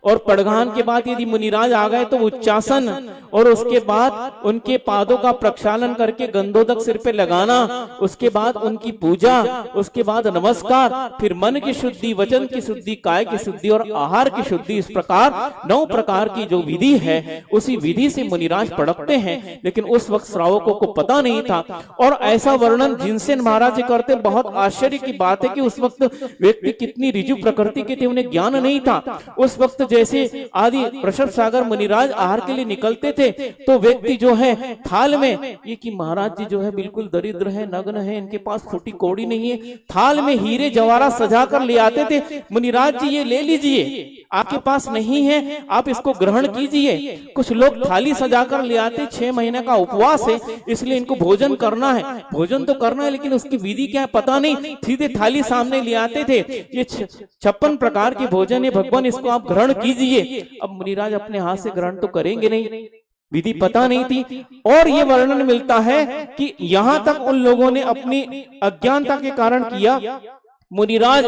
Speaker 7: और पड़गाहन के बाद यदि मुनिराज आ गए तो उच्चासन, और उसके बाद उनके पादों का प्रक्षालन करके गंधोदक सिर पे लगाना, उसके बाद उनकी पूजा, उसके बाद नमस्कार, फिर मन की शुद्धि, वचन की शुद्धि, काय की शुद्धि और आहार की शुद्धि। इस प्रकार 9 प्रकार की जो विधि है उसी विधि से मुनिराज पड़कते हैं, लेकिन उस वक्त श्रावकों को पता नहीं था। और ऐसा वर्णन जिनसेन महाराज जी करते, बहुत आश्चर्य की बात है कि उस वक्त व्यक्ति कितनी ऋजु प्रकृति के थे, उन्हें ज्ञान नहीं था। उस वक्त जैसे आदि वृषभ सागर मुनिराज आहार के लिए निकलते थे तो व्यक्ति जो है थाल में, ये कि महाराज जी जो है बिल्कुल दरिद्र है, नग्न है, इनके पास फूटी कौड़ी नहीं है, थाल में हीरे जवाहरा सजा कर ले आते थे। मुनिराज जी ये ले लीजिए, आपके पास नहीं है आप इसको ग्रहण कीजिए। कुछ लोग थाली सजा कर ले आते, 6 महीने का उपवास है इसलिए इनको भोजन करना है, भोजन तो करना है लेकिन उसकी विधि क्या है पता नहीं, सीधे थाली सामने ले आते थे। ये 56 प्रकार के भोजन है भगवान, इसको आप ग्रहण कीजिए। अब मुनिराज अपने हाथ से ग्रहण तो करेंगे नहीं, विधि पता नहीं थी। और ये वर्णन मिलता है कि यहां तक उन लोगों ने अपनी अज्ञानता के कारण किया। मुनिराज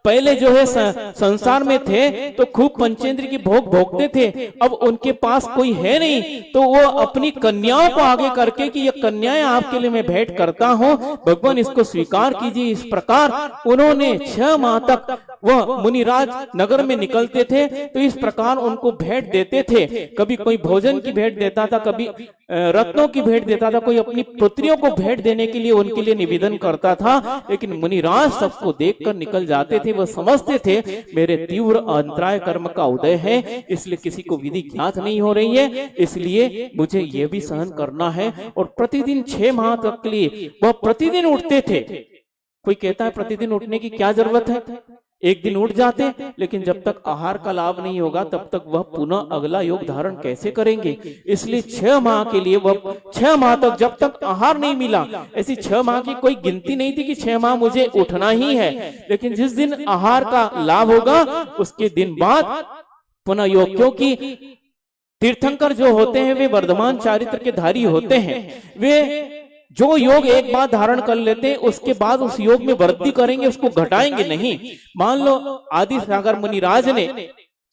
Speaker 7: पहले जो है संसार में थे तो खूब पंचेंद्र की भोग भोगते थे, अब उनके पास कोई है नहीं तो वो अपनी कन्याओं को आगे करके कि ये कन्याएं आपके लिए मैं भेंट करता हूँ, भगवान इसको स्वीकार कीजिए। इस प्रकार उन्होंने 6 माह तक वह मुनिराज नगर में निकलते थे तो इस प्रकार उनको भेंट देते थे। कभी कोई भोजन की भेंट देता था, कभी रत्नों की भेंट देता था, कोई अपनी पुत्रियों को भेंट देने के लिए उनके लिए निवेदन करता था। लेकिन मुनिराज सबको देखकर निकल जाते थे। वह समझते थे मेरे तीव्र अंतराय कर्म का उदय है, इसलिए किसी को विधि ज्ञात नहीं हो रही है, इसलिए मुझे यह भी सहन करना है। और प्रतिदिन 6 माह तक के लिए वह प्रतिदिन उठते थे। कोई कहता है प्रतिदिन उठने की क्या जरूरत है, एक दिन उठ जाते, लेकिन जब तक आहार का लाभ नहीं होगा तब तक वह पुनः अगला योग धारण कैसे करेंगे। इसलिए 6 माह के लिए वह 6 माह तक जब तक आहार नहीं मिला, ऐसी 6 माह की कोई गिनती नहीं थी कि 6 माह मुझे उठना ही है, लेकिन जिस दिन आहार का लाभ होगा उसके दिन बाद पुनः योग। क्योंकि तीर्थंकर जो होते हैं वे वर्धमान चारित्र के धारी होते हैं। वे जो योग एक बार धारण कर लेते हैं उसके बाद उस योग में वृद्धि करेंगे, उसको घटाएंगे नहीं। मान लो आदि सागर मुनिराज ने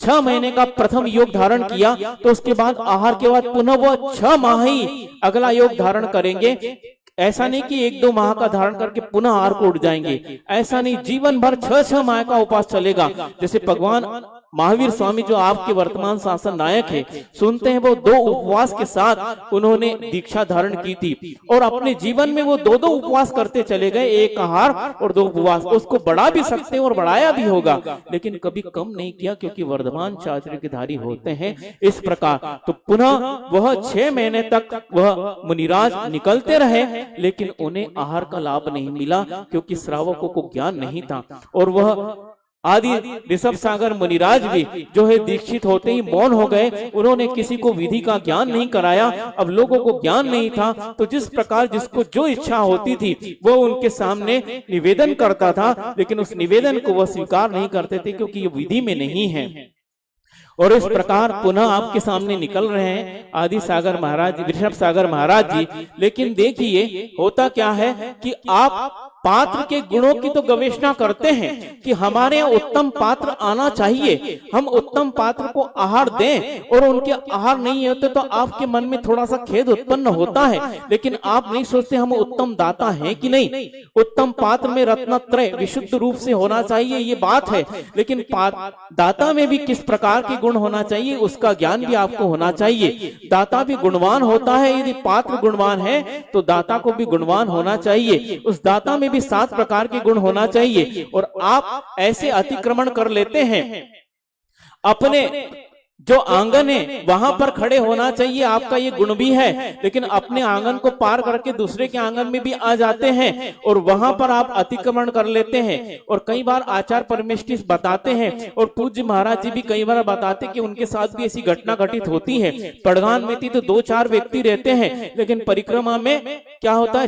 Speaker 7: 6 महीने का प्रथम योग धारण किया तो उसके बाद आहार के बाद पुनः वो 6 माह ही अगला योग धारण करेंगे। ऐसा नहीं कि 1-2 माह का धारण करके पुनः आहार को उठ जाएंगे, ऐसा नहीं, जीवन भर 6-6 माह का उपवास चलेगा। जैसे भगवान महावीर स्वामी जो आपके वर्तमान शासन नायक है, सुनते हैं वो 2 उपवास के साथ उन्होंने दीक्षा धारण की थी और अपने जीवन में वो 2-2 उपवास करते चले गए, 1 आहार और 2 उपवास। उसको बढ़ा भी सकते हैं और बढ़ाया भी होगा, लेकिन कभी कम नहीं किया, क्योंकि वर्धमान चारित्र के धारी होते हैं। इस प्रकार तो पुनः वह 6 महीने तक वह मुनिराज निकलते रहे, लेकिन उन्हें आहार का लाभ नहीं मिला, क्योंकि श्रावकों को ज्ञान नहीं था। और वह आदि ऋषभ सागर मुनिराज भी जो है दीक्षित होते ही मौन हो गए, उन्होंने किसी को विधि का ज्ञान नहीं कराया। अब लोगों को ज्ञान नहीं था तो जिस प्रकार जिसको जो इच्छा होती थी वो उनके सामने निवेदन करता था, लेकिन उस निवेदन को वह स्वीकार नहीं करते थे, क्योंकि ये विधि में नहीं है। और इस प्रकार पुनः आपके सामने निकल रहे हैं आदि सागर महाराज, ऋषभ सागर महाराज जी। लेकिन देखिए होता क्या है कि आप पात्र के गुणों की तो गवेषणा करते हैं कि हमारे यहाँ उत्तम पात्र आना चाहिए, हम उत्तम पात्र को आहार दें, और उनके आहार नहीं होते तो आपके मन में थोड़ा सा खेद उत्पन्न होता है। लेकिन आप नहीं सोचते हम उत्तम दाता हैं कि नहीं। उत्तम पात्र में रत्नत्रय विशुद्ध रूप से होना चाहिए, ये बात है, लेकिन दाता में भी किस प्रकार के गुण होना चाहिए उसका ज्ञान भी आपको होना चाहिए। दाता भी गुणवान होता है, यदि पात्र गुणवान है तो दाता को भी गुणवान होना चाहिए। उस दाता में भी 7 प्रकार के गुण होना चाहिए। और आप ऐसे अतिक्रमण कर लेते हैं, अपने जो आंगन है वहां पर खड़े होना चाहिए, आपका ये गुण भी है, लेकिन अपने आंगन को पार करके दूसरे के आंगन में भी आ जाते हैं और वहां पर आप अतिक्रमण कर लेते हैं। और कई बार आचार परमेष्टि बताते हैं और पूज्य महाराज जी भी कई बार बताते कि उनके साथ भी ऐसी घटना घटित होती है। पड़गान में थी तो 2-4 व्यक्ति रहते हैं, लेकिन परिक्रमा में क्या होता है,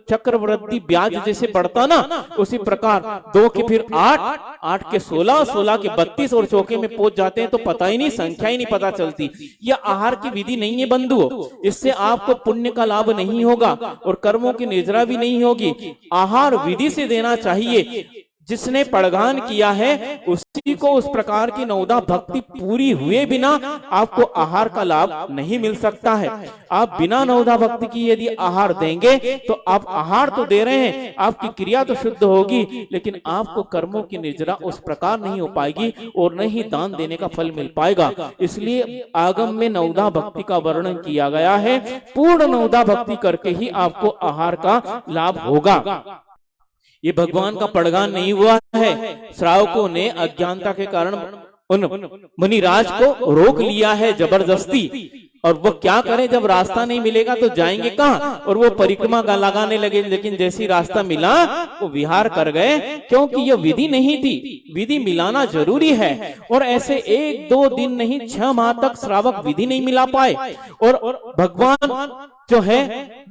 Speaker 7: चक्रवृद्धि ब्याज जैसे बढ़ता ना, उसी प्रकार 2 के फिर 8, 8 के 16, 16 के 32 और चौके में पहुंच जाते हैं तो पता ही नहीं, संख्या ही नहीं पता चलती। यह आहार की विधि नहीं है बंधुओं, इससे आपको पुण्य का लाभ नहीं होगा और कर्मों की निर्जरा भी नहीं होगी। आहार विधि से देना चाहिए। जिसने पड़गान किया है उसी को उस प्रकार की नवदा भक्ति पूरी हुए बिना आपको आहार का लाभ नहीं मिल सकता है। आप बिना नवदा भक्ति की यदि आहार देंगे तो आप आहार तो दे रहे हैं, आपकी क्रिया तो शुद्ध होगी, लेकिन आपको कर्मों की निर्जरा उस प्रकार नहीं हो पाएगी और न ही दान देने का फल मिल पाएगा। इसलिए आगम में नवदा भक्ति का वर्णन किया गया है। पूर्ण नवदा भक्ति करके ही आपको आहार का लाभ होगा। ये भगवान का पड़गान नहीं हुआ है। श्रावकों ने अज्ञानता के कारण उन मुनिराज को रोक लिया है जबरदस्ती। और वो क्या करें, जब रास्ता नहीं मिलेगा तो जाएंगे कहाँ, और वो परिक्रमा लगाने लगे। लेकिन जैसी रास्ता मिला वो विहार कर गए, क्योंकि ये विधि नहीं थी। विधि मिलाना जरूरी है। और ऐसे 1-2 दिन नहीं 6 माह तक श्रावक विधि नहीं मिला पाए। और भगवान जो है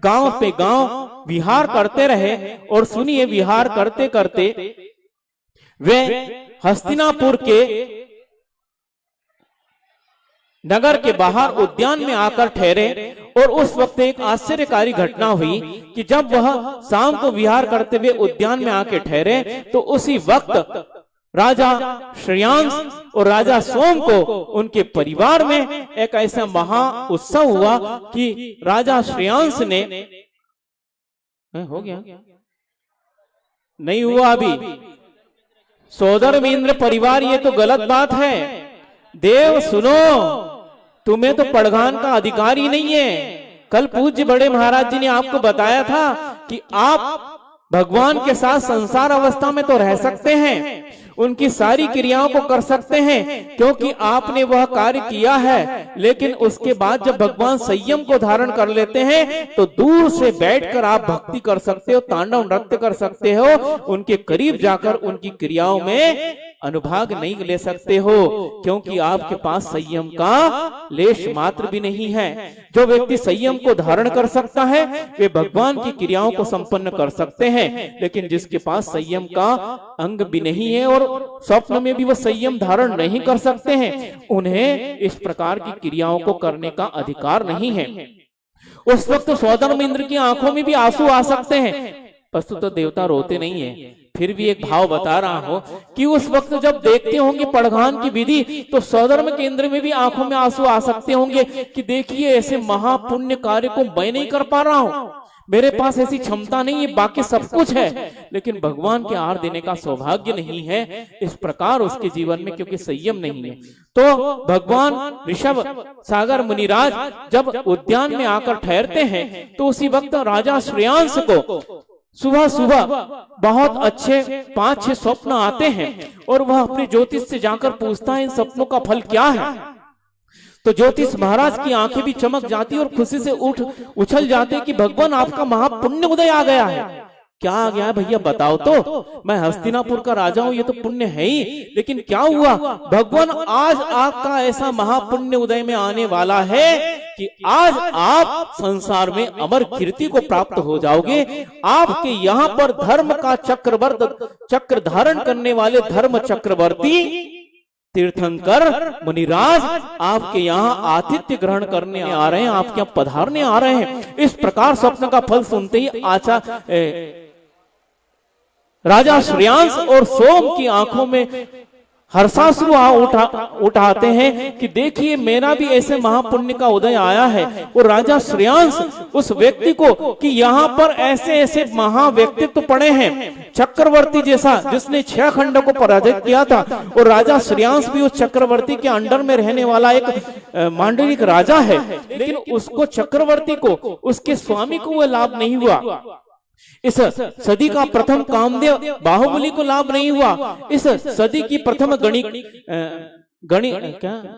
Speaker 7: गांव पे गांव विहार करते रहे। और सुनिए, विहार करते करते वे हस्तिनापुर के नगर के बाहर उद्यान में आकर ठहरे और उस वक्त एक आश्चर्यकारी घटना हुई कि जब वह शाम को विहार करते हुए उद्यान में आके ठहरे तो उसी वक्त राजा श्रेयांश और राजा सोम को उनके परिवार में एक ऐसा महा उत्सव हुआ कि राजा श्रेयांश ने हो गया नहीं हुआ अभी सोदर इंद्र परिवार, ये तो गलत बात है। देव सुनो, तुम्हें तो पड़घान का अधिकार ही नहीं है। कल पूज्य बड़े महाराज जी ने आपको बताया था कि आप भगवान के साथ संसार अवस्था में तो रह सकते हैं, उनकी सारी क्रियाओं को कर सकते हैं क्योंकि आपने वह कार्य किया है, लेकिन उसके बाद जब भगवान संयम को धारण कर लेते हैं तो दूर से बैठकर आप भक्ति कर सकते हो, तांडव नृत्य कर सकते हो, उनके करीब जाकर उनकी क्रियाओं में अनुभाग नहीं ले सकते हो क्योंकि आपके पास संयम का लेश मात्र भी नहीं है। जो व्यक्ति संयम को धारण कर सकता है वे भगवान की क्रियाओं को संपन्न कर सकते हैं, लेकिन जिसके पास संयम का अंग भी नहीं है और स्वप्न में भी वह संयम धारण नहीं कर सकते हैं, उन्हें इस प्रकार की क्रियाओं को करने का अधिकार नहीं है। उस वक्त सौदागर इंद्र की आंखों में भी आंसू आ सकते हैं, वस्तु तो देवता रोते नहीं है, फिर भी एक भाव बता रहा हूं कि उस वक्त जब देखते होंगे पड़घान की विधि तो सौधर्म केंद्र में भी आंखों में आंसू आ सकते होंगे कि देखिए ऐसे महापुण्य कार्य को मैं नहीं कर पा रहा हूं, मेरे पास ऐसी क्षमता नहीं है, बाकी सब कुछ है लेकिन भगवान के आहार देने का सौभाग्य नहीं है। इस प्रकार उसके जीवन में क्योंकि संयम नहीं है, तो भगवान ऋषभ सागर मुनिराज जब उद्यान में आकर ठहरते हैं तो उसी वक्त राजा श्रेयांश को सुबह सुबह बहुत अच्छे 5-6 स्वप्न आते हैं और वह अपने ज्योतिष से जाकर पूछता है इन सपनों का फल क्या है। तो ज्योतिष महाराज की आंखें भी चमक जाती और खुशी से उछल जाते कि भगवान आपका महापुण्य उदय आ गया है। क्या आ गया है भैया बताओ तो, मैं हस्तिनापुर का राजा हूं, ये तो पुण्य है ही, लेकिन क्या हुआ भगवान आज आपका ऐसा महापुण्य उदय में आने वाला है कि आज आप संसार में अमर कीर्ति को प्राप्त हो जाओगे। आपके यहाँ पर धर्म का चक्र धारण करने वाले धर्म चक्रवर्ती तीर्थंकर मुनिराज आपके यहाँ आतिथ्य ग्रहण करने आ रहे हैं, आपके यहाँ पधारने आ रहे हैं। इस प्रकार स्वप्न का फल सुनते ही राजा श्रेयांश और सोम की आंखों में हर्षाश्रु उठाते हैं कि देखिए मेरा भी ऐसे महापुण्य का उदय आया है। और राजा श्रेयांश उस व्यक्ति को कि यहाँ पर ऐसे ऐसे महा व्यक्तित्व पड़े हैं, चक्रवर्ती जैसा जिसने 6 खंडों को पराजित किया था, और राजा श्रेयांश भी उस चक्रवर्ती के अंडर में रहने वाला एक मांडलिक राजा है, लेकिन उसको चक्रवर्ती को उसके स्वामी को वह लाभ नहीं हुआ। इस सदी का प्रथम कामदेव बाहुबली को लाभ नहीं हुआ। इस सदी की प्रथम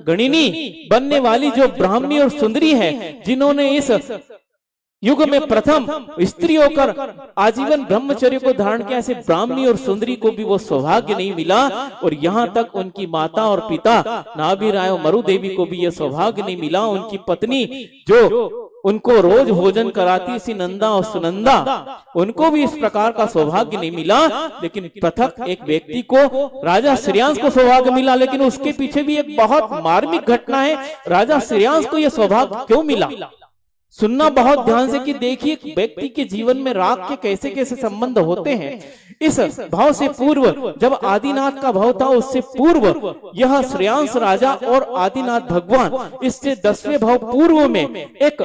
Speaker 7: गणिनी बनने वाली जो ब्राह्मणी और सुंदरी है, जिन्होंने इस युग में प्रथम स्त्री होकर आजीवन ब्रह्मचर्य को धारण किया, ऐसे ब्राह्मणी और सुंदरी को भी वो सौभाग्य नहीं मिला। और यहाँ तक उनकी माता और पिता नाभि राय और मरु देवी को भी यह सौभाग्य नहीं मिला। उनकी पत्नी जो उनको रोज भोजन कराती सी नंदा और सुनंदा, उनको भी इस प्रकार का सौभाग्य नहीं मिला। लेकिन पृथक एक व्यक्ति को राजा श्रेयांश को सौभाग्य मिला, लेकिन उसके पीछे भी एक बहुत मार्मिक घटना है। राजा श्रेयांश को यह सौभाग्य क्यों मिला, सुनना बहुत ध्यान से कि देखिए व्यक्ति के जीवन में राग के कैसे कैसे संबंध होते हैं। इस भाव से पूर्व जब आदिनाथ का भाव था, उससे पूर्व यह श्रेयांश राजा और आदिनाथ भगवान, इससे 10वें भाव पूर्व में एक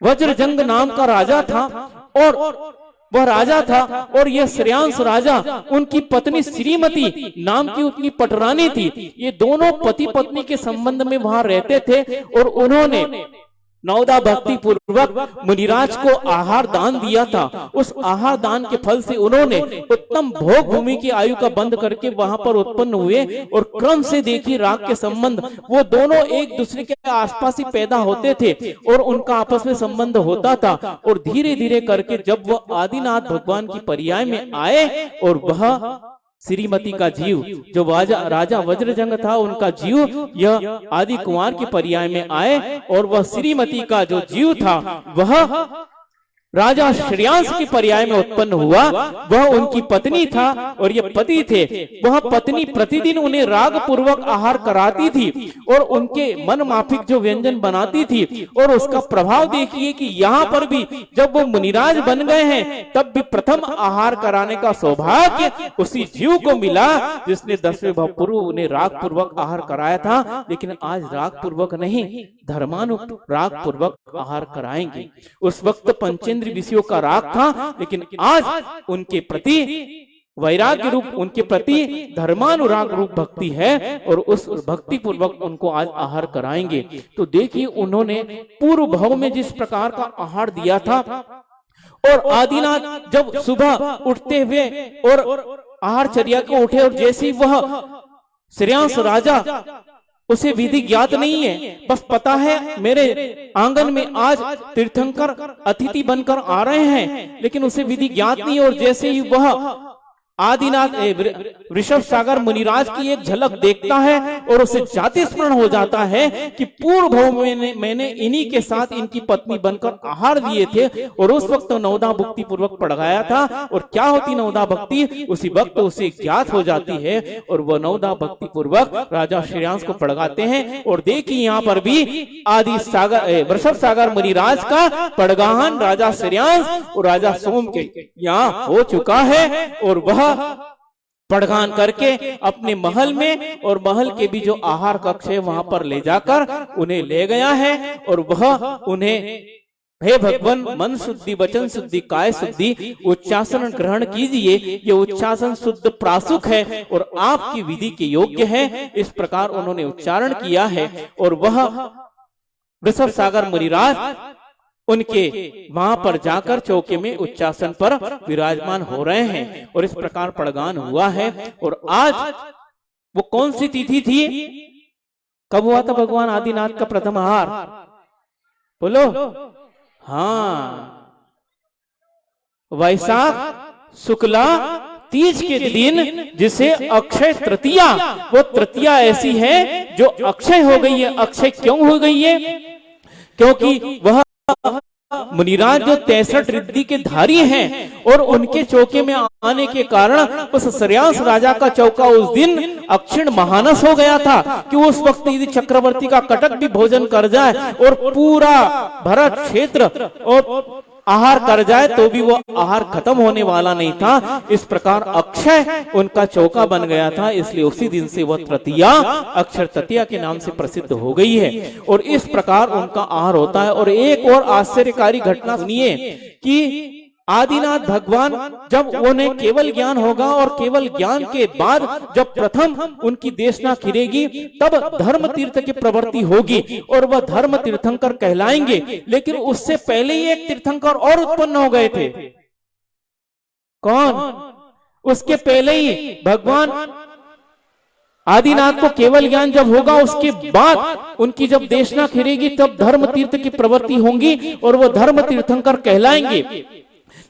Speaker 7: वज्रजंग नाम का राजा था, और वह राजा था और यह श्रेयांश राजा, उनकी पत्नी श्रीमती नाम की उनकी पटरानी थी। ये दोनों पति पत्नी के संबंध में वहां रहते थे और उन्होंने नवदा भक्ति पूर्वक मुनिराज को आहार दान दिया था। उस आहार दान के फल से उन्होंने उत्तम भोग भूमि की आयु का बंद करके वहां पर उत्पन्न हुए, और क्रम से देखिए राग के संबंध वो दोनों एक दूसरे के आसपास ही पैदा होते थे और उनका आपस में संबंध होता था। और धीरे धीरे करके जब वह आदिनाथ भगवान की पर्याय में आए और वह श्रीमती का जीव जो राजा वज्रजंग था, उनका जीव यह आदि कुमार की पर्याय में आए, और वह श्रीमती का जो जीव था वह राजा श्रेयांस के पर्याय में उत्पन्न हुआ। वह उनकी पत्नी था और ये पति थे। वह पत्नी प्रतिदिन उन्हें राग पूर्वक आहार कराती थी और उनके मन माफिक जो व्यंजन बनाती थी। और उसका प्रभाव देखिए कि यहाँ पर भी जब वो मुनिराज बन गए हैं तब भी प्रथम आहार कराने का सौभाग्य उसी जीव को मिला जिसने 10वें भाव पूर्व उन्हें राग पूर्वक आहार कराया था। लेकिन आज राग पूर्वक नहीं, धर्मानुग राग पूर्वक आहार कराएंगे। उस वक्त पंचेंद्र विषयों का राग था, लेकिन आज उनके प्रति वैराग्य रूप, उनके प्रति धर्मानुराग रूप भक्ति है और उस भक्ति पूर्वक उनको आज आहार कराएंगे। तो देखिए उन्होंने पूर्व भाव में जिस प्रकार का आहार दिया था और आदिनाथ जब सुबह उठते हुए और आहारचर्या को उठे और जैसे ही वह श्रेयांस राजा, उसे विधि ज्ञात नहीं है, बस पता है मेरे आंगन में आज तीर्थंकर अतिथि बनकर आ रहे हैं, लेकिन उसे विधि ज्ञात नहीं। और जैसे ही वह आदिनाथ वृषभ सागर मुनिराज की एक झलक देखता है और उसे जाति स्मरण हो जाता है कि पूर्व भाव में मैंने इन्हीं के साथ इनकी पत्नी बनकर आहार दिए थे और उस वक्त नवदा भक्ति पूर्वक पढ़ाया था। और क्या होती नवदा भक्ति, उसी वक्त उसे ज्ञात हो जाती है और वह नवदा भक्ति पूर्वक राजा श्रेयांस को पढ़ाते हैं। और देखिए यहाँ पर भी आदि सागर वृषभ सागर मुनिराज का पड़गाहन राजा श्रेयांस और राजा सोम के यहाँ हो चुका है। और वह पड़गान करके अपने महल में और महल के भी जो आहार कक्ष है वहां पर ले जाकर उन्हें ले गया है। और वह उन्हें, हे भगवान, मन शुद्धि, वचन शुद्धि, काय शुद्धि, उच्चासन ग्रहण कीजिए, ये उच्चासन शुद्ध प्रासुक है और आपकी विधि के योग्य है। इस प्रकार उन्होंने उच्चारण किया है। और वह वृषभ सागर मुनिराज उनके वहां पर जाकर चौके में उच्चासन पर विराजमान हो रहे हैं और इस प्रकार पड़गान हुआ है। और आज वो कौन सी तिथि थी, कब हुआ था भगवान आदिनाथ का प्रथम आहार, बोलो? हाँ, वैशाख शुक्ला तीज के दिन, जिसे अक्षय तृतीया, वो तृतीया ऐसी है जो अक्षय हो गई है। अक्षय क्यों हो गई है? क्योंकि वह मुनिराज जो 63 रिद्धि के धारी हैं और उनके चौके में आने के कारण उस श्रेयांस राजा का चौका उस दिन अक्षीण महानस हो गया था कि उस वक्त यदि चक्रवर्ती का कटक भी भोजन कर जाए और पूरा भरत क्षेत्र और आहार कर जाए तो भी वो आहार खत्म होने वाला नहीं था। इस प्रकार अक्षय उनका चौका बन गया था, इसलिए उसी दिन से वह तृतीया अक्षर तृतीया के नाम से प्रसिद्ध हो गई है। और इस प्रकार उनका आहार होता है। और एक और आश्चर्यकारी घटना सुनिए कि आदिनाथ भगवान जब उन्हें केवल ज्ञान होगा और केवल ज्ञान के बाद जब प्रथम उनकी देशना खिलेगी तब धर्म तीर्थ की प्रवृत्ति होगी और वह धर्म तीर्थंकर कहलाएंगे। लेकिन उससे पहले ही एक तीर्थंकर और उत्पन्न हो गए थे। कौन? उसके पहले ही भगवान आदिनाथ को केवल ज्ञान जब होगा उसके बाद उनकी जब देशना खिलेगी तब धर्म तीर्थ की प्रवृत्ति होंगी और वह धर्म तीर्थंकर कहलाएंगे।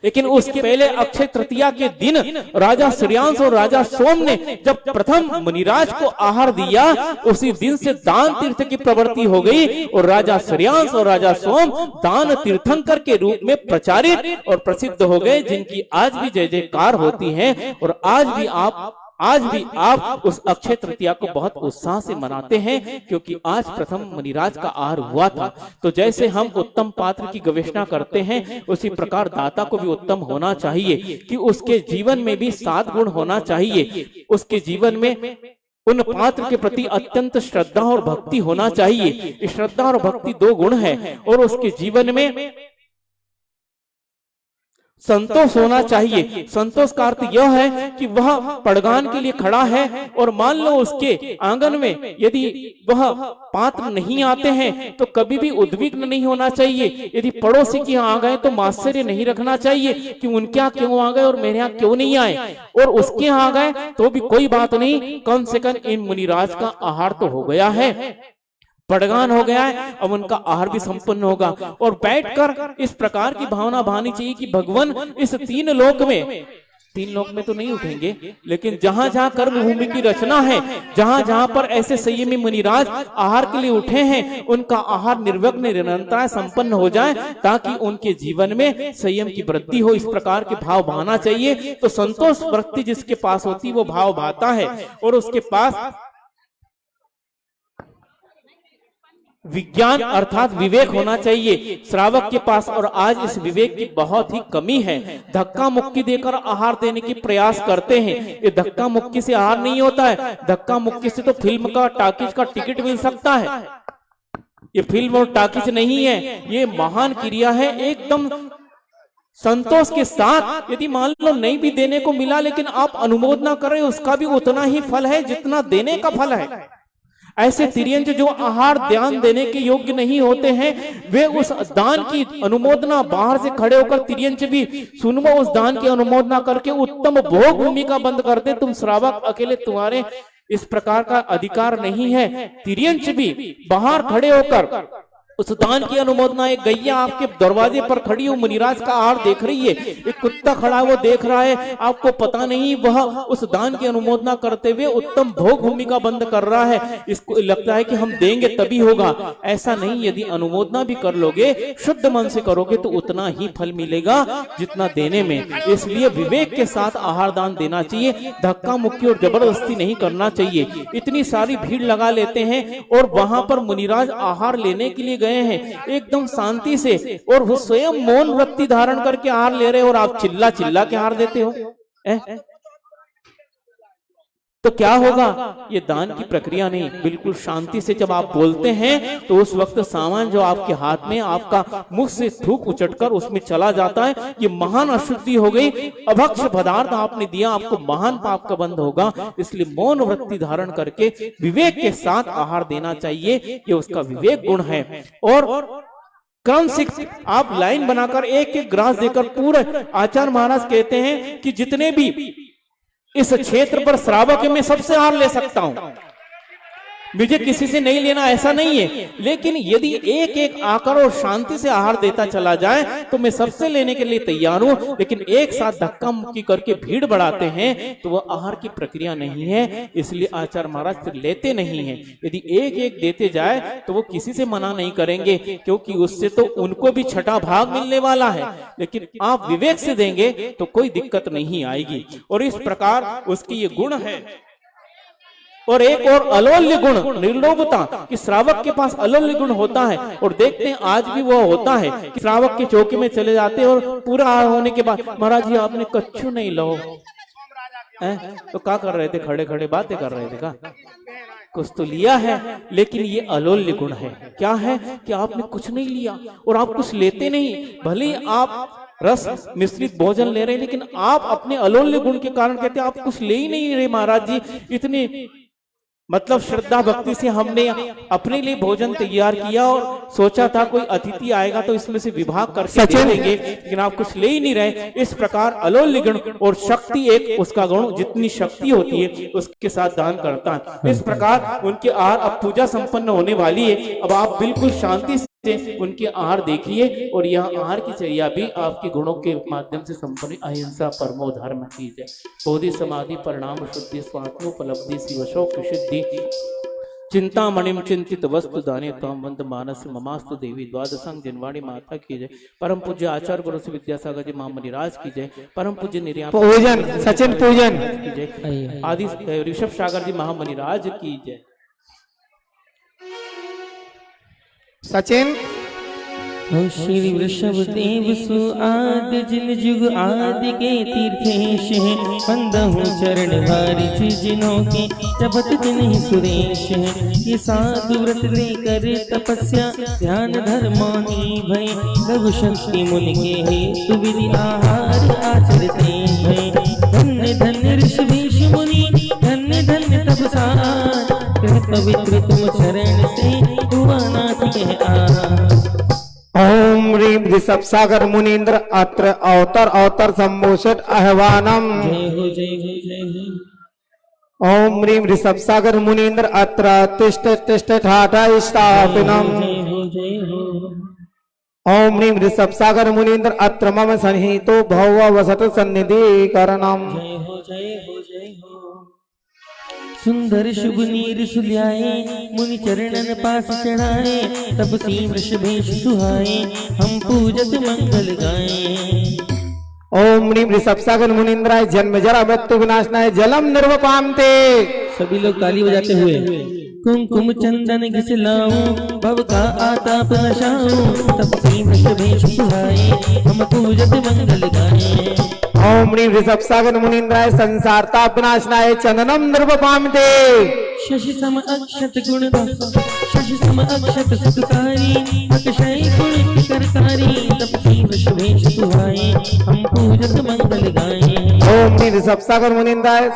Speaker 7: लेकिन उसके पहले अक्षय तृतीया के दिन राजा श्रेयांस और राजा सोम ने जब प्रथम मुनिराज को आहार दिया उसी दिन से दान तीर्थ की प्रवृत्ति हो गई और राजा श्रेयांस और राजा सोम दान तीर्थंकर के रूप में प्रचारित और प्रसिद्ध हो गए, जिनकी आज भी जय जयकार होती है। और आज भी आप उस अक्षय तृतीया को बहुत उत्साह से मनाते हैं क्योंकि आज प्रथम मुनिराज का आहार हुआ था। तो जैसे हम उत्तम पात्र की गवेषणा करते हैं उसी प्रकार दाता को भी उत्तम होना चाहिए कि उसके जीवन में भी 7 गुण होना चाहिए। उसके जीवन में उन पात्र के प्रति अत्यंत श्रद्धा और भक्ति होना चाहिए। श्रद्धा और भक्ति 2 गुण है। और उसके जीवन में संतोष होना चाहिए। संतोष का अर्थ यह है कि वह पड़गान के लिए खड़ा है और मान लो उसके आंगन में यदि वह पात्र नहीं आते हैं तो कभी भी उद्विग्न नहीं होना चाहिए। यदि पड़ोसी के यहाँ आ गए तो मात्सर्य नहीं रखना चाहिए कि उनके यहाँ क्यों आ गए और मेरे यहाँ क्यों नहीं आए, और उसके यहाँ आ गए तो भी कोई बात नहीं, कम से कम इन मुनिराज का आहार तो हो गया है, पड़गान हो गया है, अब उनका आहार भी संपन्न होगा। और बैठकर इस प्रकार की भावना भानी चाहिए कि भगवान इस 3 लोक में तीन लोक में तो नहीं उठेंगे, लेकिन जहां जहां कर्म भूमि की रचना है, जहां जहां पर ऐसे संयमी मुनिराज आहार के लिए उठे हैं, उनका आहार निर्विघ्न निरंतर संपन्न हो जाए, ताकि उनके जीवन में संयम की वृद्धि हो। इस प्रकार के भाव भाना चाहिए। तो संतोष वृत्ति जिसके पास होती वो भाव भाता है, और उसके पास विज्ञान अर्थात विवेक होना चाहिए श्रावक के पास। और आज इस विवेक की बहुत ही कमी है। धक्का मुक्की देकर आहार देने की प्रयास करते हैं। ये धक्का मुक्की से आहार नहीं होता है। धक्का मुक्की से तो फिल्म का, टाकीज का टिकट मिल सकता है। ये फिल्म और टाकीज नहीं है, ये महान क्रिया है। एकदम संतोष के साथ, यदि मान लो नहीं भी देने को मिला लेकिन आप अनुमोदना कर रहे हो, उसका भी उतना ही फल है जितना देने का फल है। ऐसे तिर्यंच जो आहार दान देने के योग्य नहीं होते हैं, वे उस दान की अनुमोदना बाहर से खड़े होकर तिर्यंच भी सुनवा उस दान की अनुमोदना करके उत्तम भोग भूमि का बंद करते। तुम श्रावक अकेले, तुम्हारे इस प्रकार का अधिकार नहीं है। तिर्यंच भी बाहर खड़े होकर उस दान की अनुमोदना, एक गैया आपके दरवाजे पर खड़ी हो मुनिराज का आहार देख रही है, एक कुत्ता खड़ा है वो देख रहा है, आपको पता नहीं वह उस दान की अनुमोदना करते हुए उत्तम भोग भूमि का बंद कर रहा है। इसको लगता है कि हम देंगे तभी होगा। ऐसा नहीं, यदि अनुमोदना भी कर लोगे, शुद्ध मन से करोगे तो उतना ही फल मिलेगा जितना देने में। इसलिए विवेक के साथ आहार दान देना चाहिए। धक्का मुक्की और जबरदस्ती नहीं करना चाहिए। इतनी सारी भीड़ लगा लेते हैं और वहां पर मुनिराज आहार लेने के लिए गए हैं एकदम शांति से, और वो स्वयं मौन वृत्ति धारण करके आहार ले रहे हो, और आप चिल्ला चिल्ला के आहार देते हो। तो क्या होगा? ये दान की प्रक्रिया नहीं। बिल्कुल शांति से जब आप बोलते हैं तो उस वक्त सामान जो आपके हाथ में, आपका मुख से थूक उचटकर उसमें चला जाता है। ये महान अशुद्धि हो गई। अभक्ष पदार्थ आपने दिया, आपको महान पाप का बंध होगा। इसलिए मौन वृत्ति धारण करके विवेक के साथ आहार देना चाहिए। ये उसका विवेक गुण है। और क्रम से आप लाइन बनाकर एक एक ग्रास देकर पूरे, आचार्य महाराज कहते हैं कि जितने भी इस क्षेत्र पर श्रावक में सबसे आहार ले सकता हूं, मुझे किसी से नहीं लेना, ऐसा नहीं है। लेकिन यदि एक एक आकर और शांति से आहार देता चला जाए तो मैं सबसे लेने के लिए तैयार हूं। लेकिन एक साथ धक्का मुक्की करके भीड़ बढ़ाते हैं तो वह आहार की प्रक्रिया नहीं है। इसलिए आचार्य महाराज फिर लेते नहीं है। यदि एक एक देते जाए तो वो किसी से मना नहीं करेंगे, क्योंकि उससे तो उनको भी छठा भाग मिलने वाला है। लेकिन आप विवेक से देंगे तो कोई दिक्कत नहीं आएगी। और इस प्रकार उसकी ये गुण है। और एक और अलोल्य गुण निर्लोभता, कि श्रावक के पास अलोल्य गुण होता है। और देखते हैं आज भी वो होता है कि श्रावक के चौकी में चले जाते हैं और पूरा आहार होने के बाद, महाराज जी आपने कच्चू नहीं लो, तो क्या कर रहे थे? खड़े खड़े बातें कर रहे थे का? कुछ तो लिया है। लेकिन ये अलोल्य गुण है। क्या है? कि आपने कुछ नहीं लिया और आप कुछ लेते नहीं। भले आप रस मिश्रित भोजन ले रहे हैं, लेकिन आप अपने अलोल्य गुण के कारण कहते हैं आप कुछ ले ही नहीं रहे महाराज जी। इतनी मतलब श्रद्धा भक्ति से हमने अपने लिए भोजन तैयार किया और सोचा था कोई अतिथि आएगा तो इसमें से विभाग करके दे देंगे, लेकिन आप कुछ ले ही नहीं रहे। इस प्रकार अलोल्य गुण और शक्ति एक उसका गुण, जितनी शक्ति होती है उसके साथ दान करता है। इस प्रकार उनके आहार, अब पूजा संपन्न होने वाली है। अब आप बिल्कुल शांति से उनके आहार देखिए। और यह आहार की चर्या भी आपके गुणों के माध्यम से संपन्न। अहिंसा परमो धर्म की जय। बोधि समाधि परिणाम शुद्धि स्वात्मोपलब्धि शिवशोक सिद्धि चिंतामणिम चिंतित वस्तु दाने तम वंद मानस ममास्तु देवी द्वादशंग जिनवाणी माता की जय। परम पूज्य आचार्य गुरु श्री विद्यासागर जी महामणिराज की जय। परम पूज्य निर्यात
Speaker 4: पूजन सचिन पूजन
Speaker 7: की जय। आदि ऋषभ सागर जी महामणिराज की जय।
Speaker 4: सचिन
Speaker 3: श्री वृषभ देव सु आदि जिन जुग आदि के तीर्थेश हैं। बंदहु चरण वारिधि जिनों के जपत जिन्हीं सुरेश हैं। ये साधु व्रत ले कर तपस्या ध्यान धर्मानी भय। लघु शक्ति मुनि के हेतु विधि आहार आचरते हैं। धन्य धन्य ऋषभेश मुनि, धन्य धन्य तपसार। पवित्र तुम चरण से हुआ नाथ के आहार।
Speaker 4: ओम ह्रीं ऋषभ सागर मुनीन्द्र अत्र अवतर सम्मोषित आह्वानम।
Speaker 3: जय हो जय हो जय हो।
Speaker 4: ओम ह्रीं ऋषभ सागर मुनीन्द्र अत्र तिष्ठ तिष्ठ ठाठा स्थापिनम।
Speaker 3: जय हो जय हो।
Speaker 4: ओम ह्रीं ऋषभ सागर मुनीन्द्र अत्र मम सन्निहितो भव वसत सन्निधि करणम।
Speaker 3: जय हो जय हो जय हो। सुंदर शुभ नीर सुल्याए मुनि चरणन पास चढ़ाए, तब सी वृषभेश सुहाए हम पूजत मंगल गाए।
Speaker 4: ओम ह्रीं ऋषभ सागर मुनीन्द्राय जन्म जरा मृत्यु विनाशनाय जलम निर्वपामते।
Speaker 3: सभी लोग ताली बजाते हुए कुमकुम चंदन घिसलाऊं भव का आताप नशाऊं, तब सी वृषभेश सुहाए हम पूजत मंगल गाए।
Speaker 4: ओम ह्रीं ऋषभ सागर मुनीन्द्राय संसार ताप विनाशनाय चंदनम निर्वपामते।
Speaker 3: शशि सम अक्षत गुण शशि सम अक्षत सुखकारी अक्षय गुण करकारी, तब सी वृषभेश सुहाए हम पूजत मंगल गाए।
Speaker 4: ओम ह्रीं ऋषभ सागर मुनीन्द्राय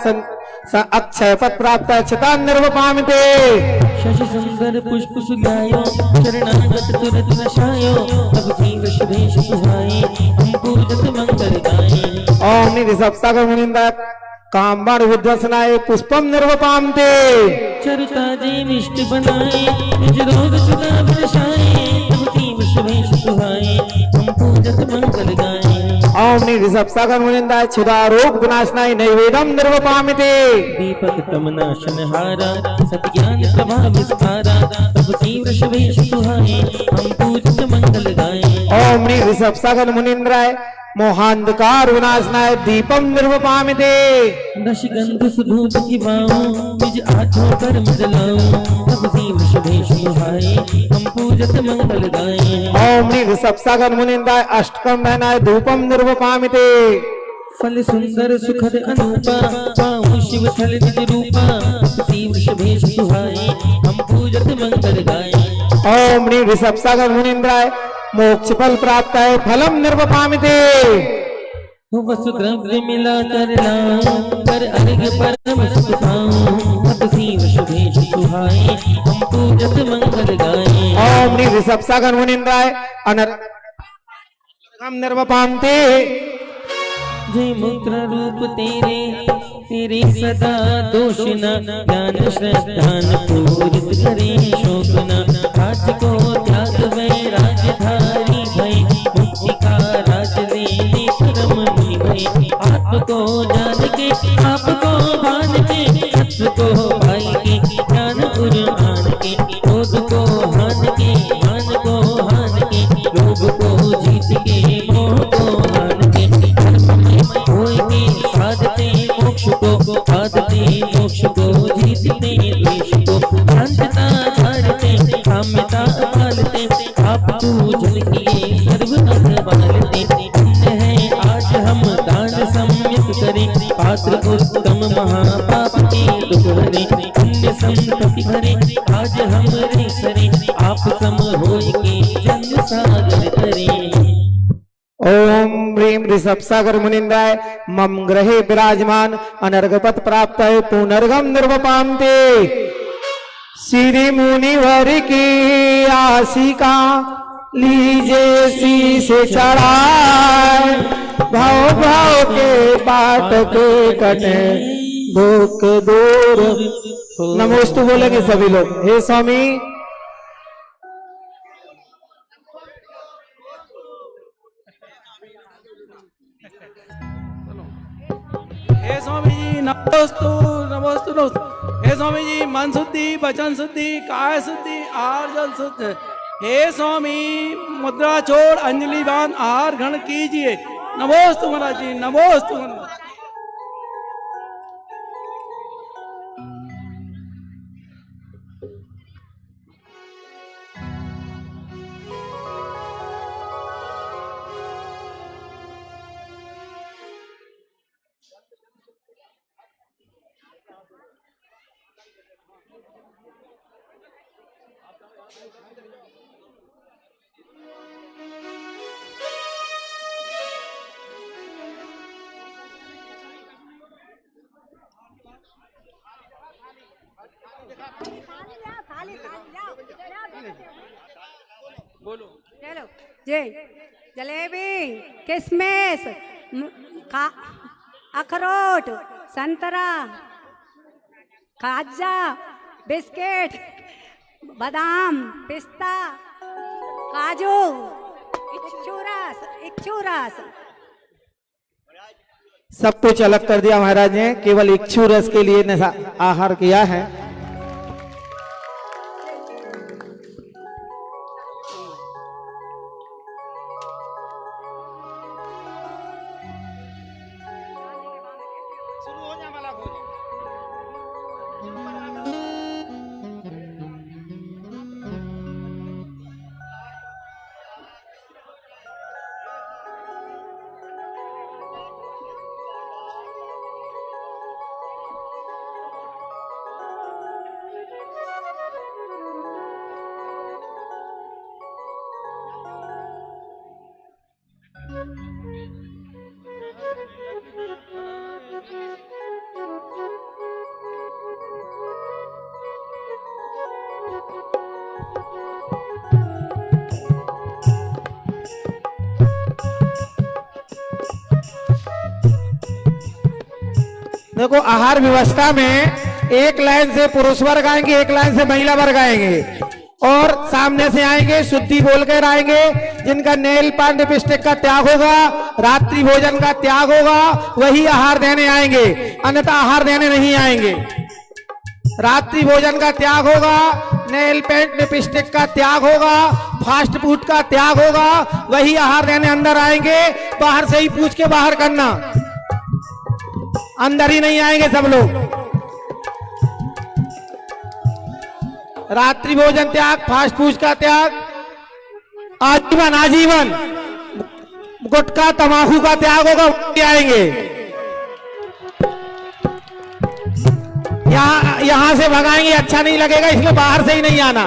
Speaker 4: अक्षय पद प्राप्त क्षता निर्वपामते।
Speaker 3: शशि सुंदर पुष्प सुगायो शरणागत तुरत नशायो, तब सी वृषभेश सुहाए हम पूजत मंगल गाए।
Speaker 4: ओम ह्रीं ऋषभ सागर मुनीन्द्राय कामबाण विध्वसनाय पुष्पम निर्वपामते।
Speaker 3: चरुता जे मिष्ट बनाए निज रोग सुधा विनाशाए, तब सी वृषभेश सुहाए हम पूजत मंगल गाए।
Speaker 4: ओम ह्रीं ऋषभ सागर मुनीन्द्राय क्षुधा रोग विनाशनाय नैवेद्यम निर्वपामते।
Speaker 3: दीपक तमनाशन हारा सत्ज्ञान प्रभा विस्तारा, तब सी वृषभेश सुहाए हम पूजत मंगल गाए।
Speaker 4: ओम ह्रीं ऋषभ सागर मुनीन्द्राय मोहांधकार विनाशनाय दीपम निर्वपामते।
Speaker 3: दशगंध सुधूप की बाऊं निज आठों कर्म जलाऊं, तब सी वृषभेश सुहाए हम पूजत मंगल गाए।
Speaker 4: ओम ह्रीं ऋषभ सागर मुनीन्द्राय अष्टकम नयनाय धूपम निर्वपामते।
Speaker 3: फल सुंदर सुखद अनूपा पाऊं शिव थल निज रूपा, तब सी वृषभेश सुहाए हम पूजत मंगल गाए।
Speaker 4: ओम ह्रीं ऋषभ सागर मुनीन्द्राय मोक्ष फल प्राप्त है फलम निर्वपामते।
Speaker 3: वसु द्रव्य मिला कर लाऊं कर अर्घ परम सुख पाऊं, तब सी वृषभेश सुहाए हम पूजत मंगल गाए।
Speaker 4: ओम ह्रीं ऋषभ सागर मुनीन्द्राय अनर्घम निर्वपामते।
Speaker 3: जय मंत्र रूप तेरे सदा दोष न ज्ञान श्रद्धान पूरित करे शोक न, आज को त्याग वैराग्य धारी भय मुक्ति का राज लेने परम मुनि भय। आपको जान के आपको भान के तत्व को पाई के ज्ञान उर्मान के, क्रोध को हान के मान को हान के, लोभ को जीत के मोह को हान के, होय के साधते मोक्ष को साधते मोक्ष को जीतते द्वेष को, शांतता धारते काम्यता पालते आप पूजन किए सर्व अघ बालते। पुण्य है आज हम दान सम्यक करें पात्र उत्तम महापाप के दुख हरे, पुण्य संतति भरे आज हम रे सरे आप सम होय के जन्म सागर करें।
Speaker 4: ओम ह्रीं ऋषभ सागर मुनीन्द्राय मम ग्रहे विराजमान अनर्घपद प्राप्त है पुनर्गम निर्वपामते। श्री मुनिवर की आशिका लीजे शीश चढ़ाए, भाव भाव के बाट के कटे दुख दूर। नमोस्तु बोलेंगे सभी लोग। हे स्वामी
Speaker 8: हे स्वामी जी नमोस्तु नमोस्तु नमोस्तु। हे स्वामी जी मन शुद्धि वचन शुद्धि काय शुद्धि आहार जल शुद्ध। हे स्वामी मुद्रा छोड़ अंजलि बांध आहार ग्रहण कीजिए। नमोस्तु महाराज जी नमोस्तु महाराज। बोलो
Speaker 9: चलो जय जलेबी किशमिश अखरोट संतरा खाजा बिस्किट बादाम पिस्ता काजू इक्षुरस इक्षुरस
Speaker 4: सब कुछ अलग कर दिया महाराज ने, केवल इक्षु रस के लिए आहार किया है। देखो आहार व्यवस्था में एक लाइन से पुरुष वर्ग आएंगे, एक लाइन से महिला वर्ग आएंगे और सामने से आएंगे, शुद्धि बोलकर आएंगे। जिनका नेल पान लिपस्टिक का त्याग होगा, रात्रि भोजन का त्याग होगा, वही आहार देने आएंगे, अन्यथा आहार देने नहीं आएंगे। रात्रि भोजन का त्याग होगा, नेल पेंट लिपस्टिक का त्याग होगा, फास्ट फूड का त्याग होगा, वही आहार देने अंदर आएंगे। बाहर से ही पूछ के बाहर करना, अंदर ही नहीं आएंगे सब लोग। रात्रि भोजन त्याग, फास्ट फूड का त्याग, आजीवन आजीवन गुटखा तंबाकू का त्याग होगा, आएंगे। यहां से भगाएंगे, अच्छा नहीं लगेगा, इसलिए बाहर से ही नहीं आना।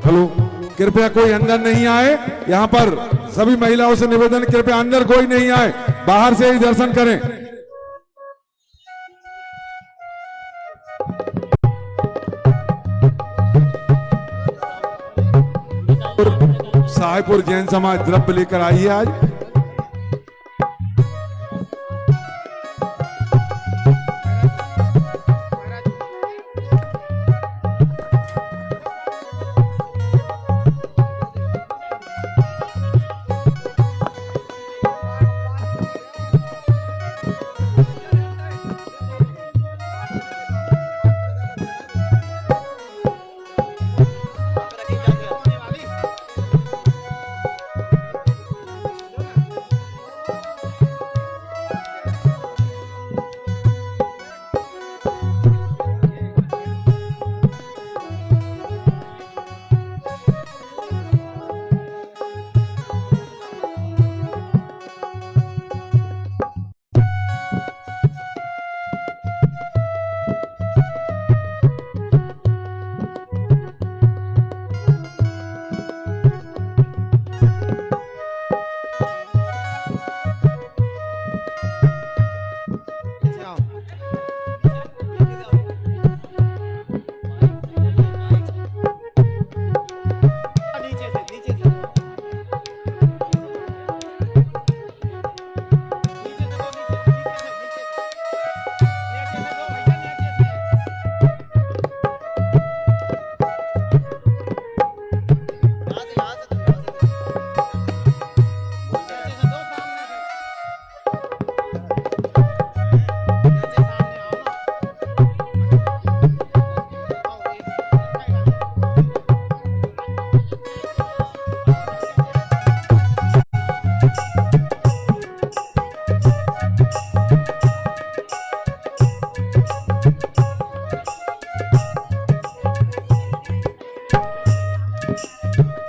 Speaker 6: हेलो, कृपया कोई अंदर नहीं आए। यहाँ पर सभी महिलाओं से निवेदन, कृपया अंदर कोई नहीं आए, बाहर से ही दर्शन करें। साहेबपुर जैन समाज द्रव्य लेकर आई है आज।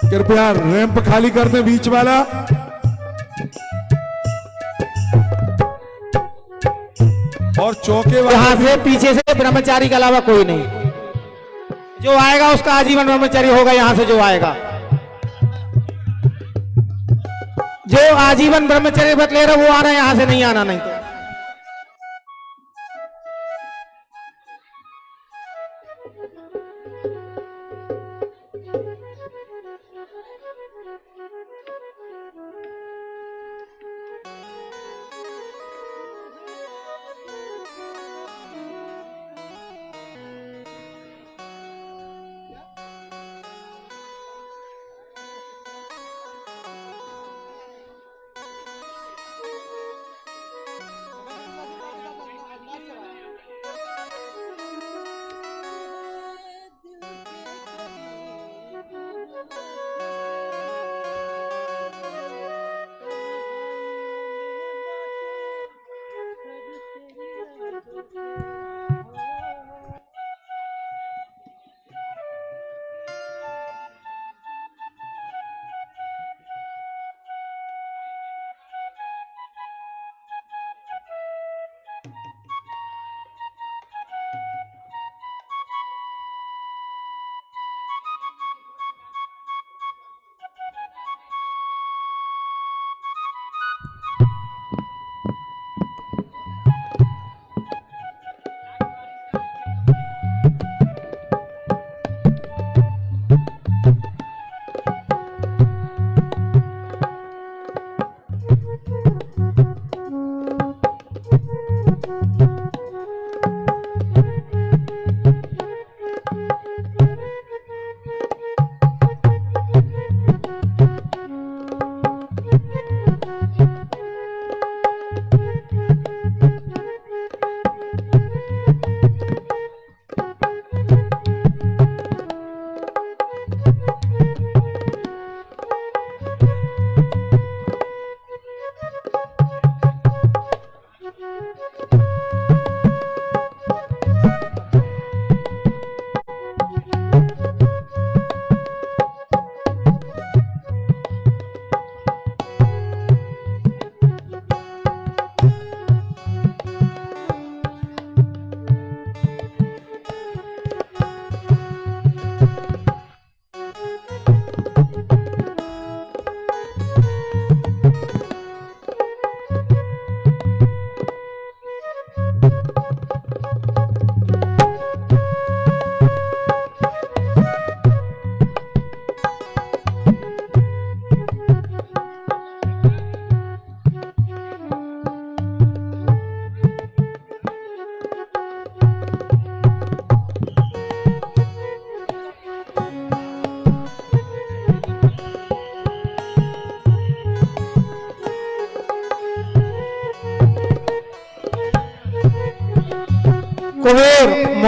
Speaker 6: कृपया रैंप खाली कर दें बीच वाला। और चौके
Speaker 4: यहाँ से पीछे से ब्रह्मचारी के अलावा कोई नहीं, जो आएगा उसका आजीवन ब्रह्मचारी होगा। यहाँ से जो आएगा, जो आजीवन ब्रह्मचर्य व्रत ले रहे वो आना, यहाँ से नहीं आना। नहीं तो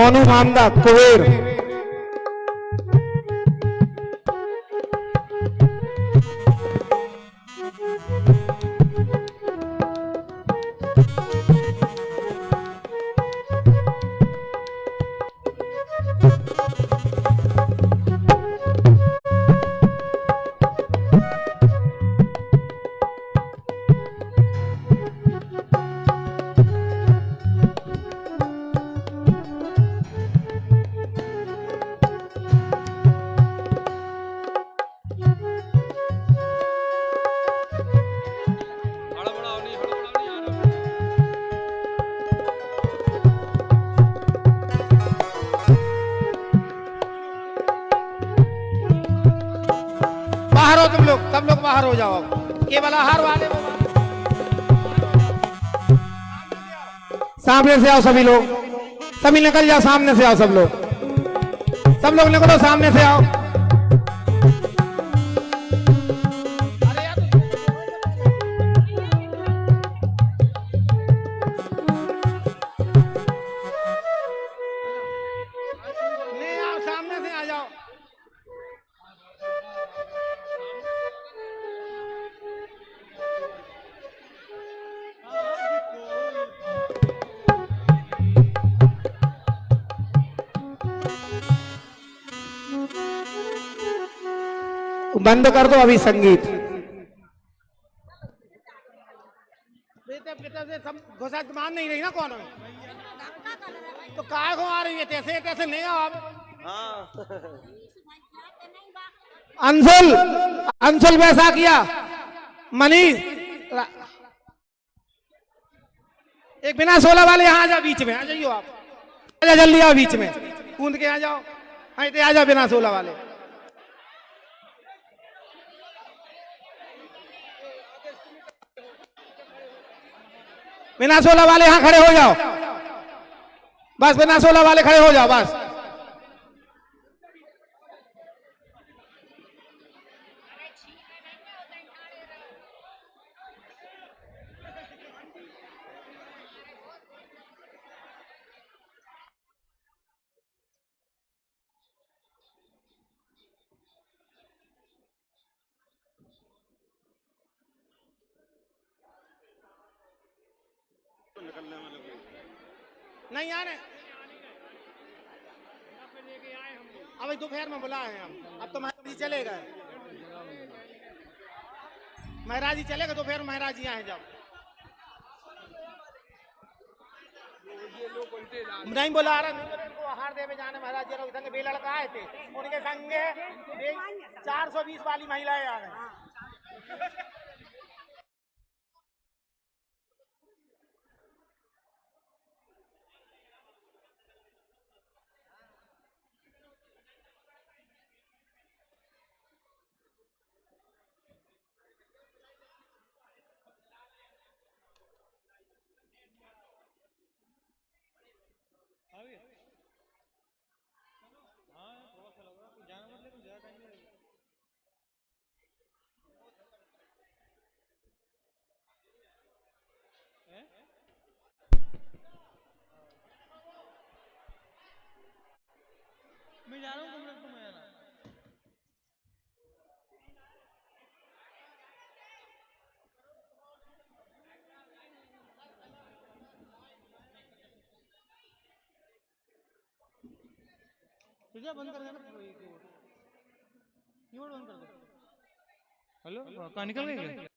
Speaker 4: मोनू मामदा कुबेर। बाहर हो तुम लोग, सब लोग बाहर हो जाओ, केवल आहार वाले सामने से आओ, सभी लोग, सभी निकल जाओ, सामने से आओ सब लोग निकलो, सामने से आओ। ले आओ, सामने से आ जाओ। बंद कर दो अभी संगीत। सब घुसा मान नहीं रही ना कौन है, तो काय को आ रही है, तैसे तैसे नहीं आओ आप। अंशुल, अंशुल वैसा किया, मनीष एक बिना 16 वाले यहाँ आ जाओ, बीच में आ जाइयो आप, आ जाओ जल्दी आओ, बीच में कूद के आ जाओ, हाँ आ जाओ बिना 16 वाले। बिना 16 वाले यहाँ खड़े हो जाओ, बस बिना 16 वाले खड़े हो जाओ बस। नहीं आने, अब दोपहर में बुलाए हैं हम, अब तो महाराज जी चले गए, महाराज जी चले गए, दोपहर में महाराज जी आए जब नहीं बुला रहा, उनको आहार देवे जाने, महाराज जी संग बे लड़का आए थे, उनके संग 420 वाली महिलाएं आ गई।
Speaker 1: मैं जा रहा हूँ, तुम लोग तुम आना। तुझे बंद कर देना, कीबोर्ड बंद कर दो। हेलो, कहाँ निकल गए?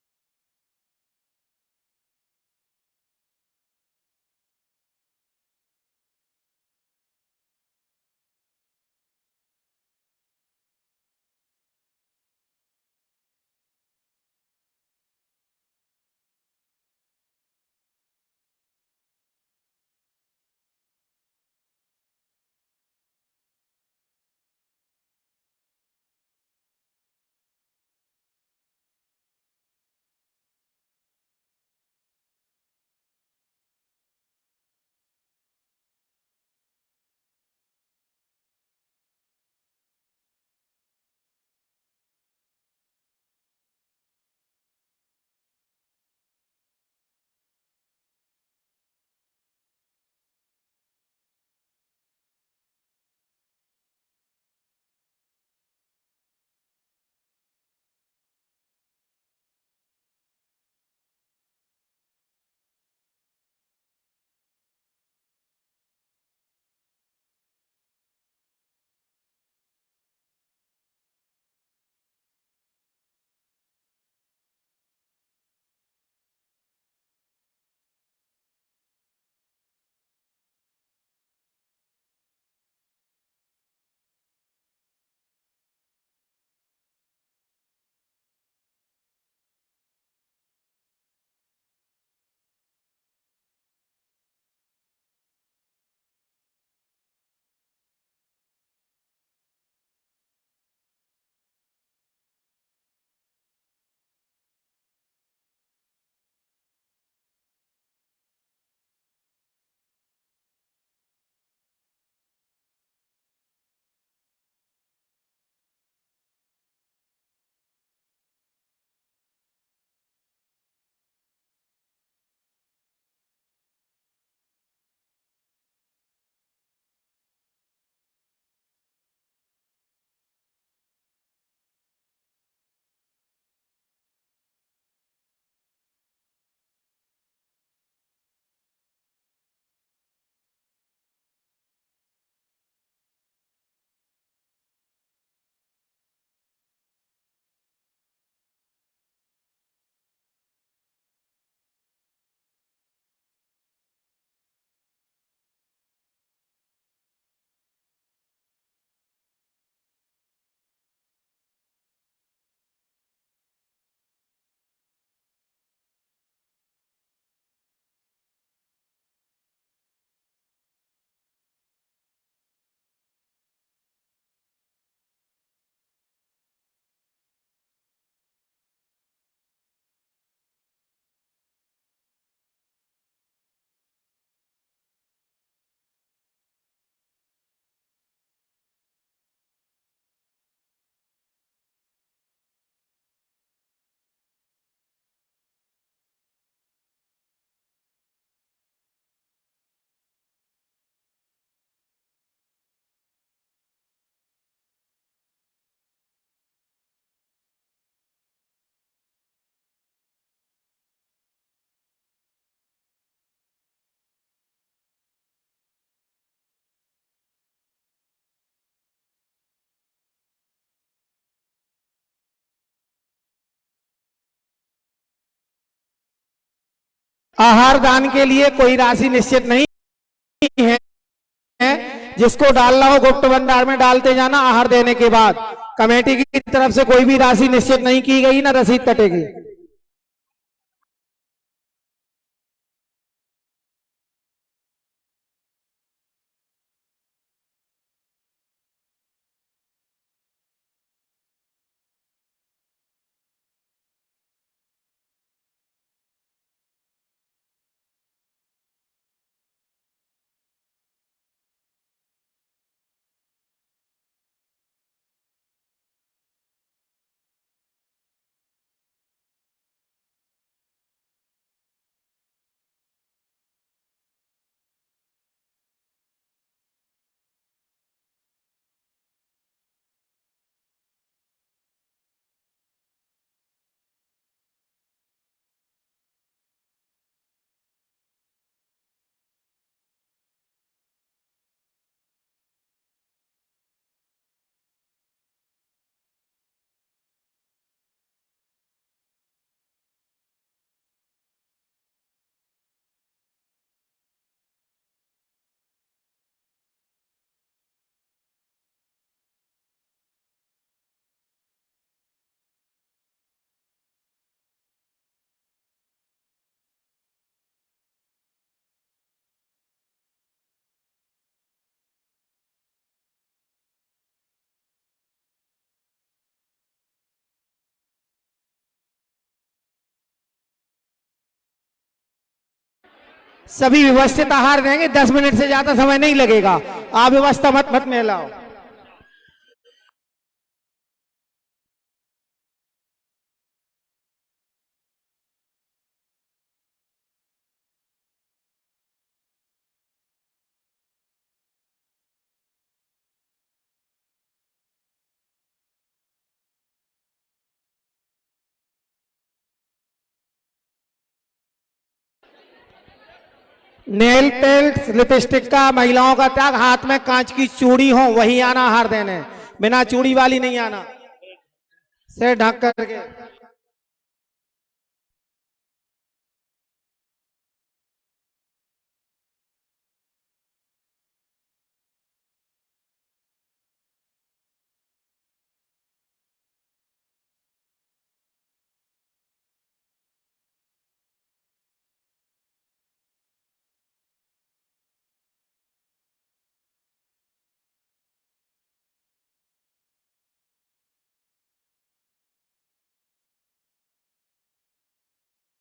Speaker 4: आहार दान के लिए कोई राशि निश्चित नहीं है, जिसको डालना हो गुप्त भंडार में डालते जाना आहार देने के बाद। कमेटी की तरफ से कोई भी राशि निश्चित नहीं की गई, ना रसीद कटेगी। सभी व्यवस्थित आहार देंगे, 10 मिनट से ज्यादा समय नहीं लगेगा। आप व्यवस्था मत मिलाओ। नेल पेंट लिपस्टिक का महिलाओं का त्याग, हाथ में कांच की चूड़ी हो वही आना आहार देने, बिना चूड़ी वाली नहीं आना। सिर ढक करके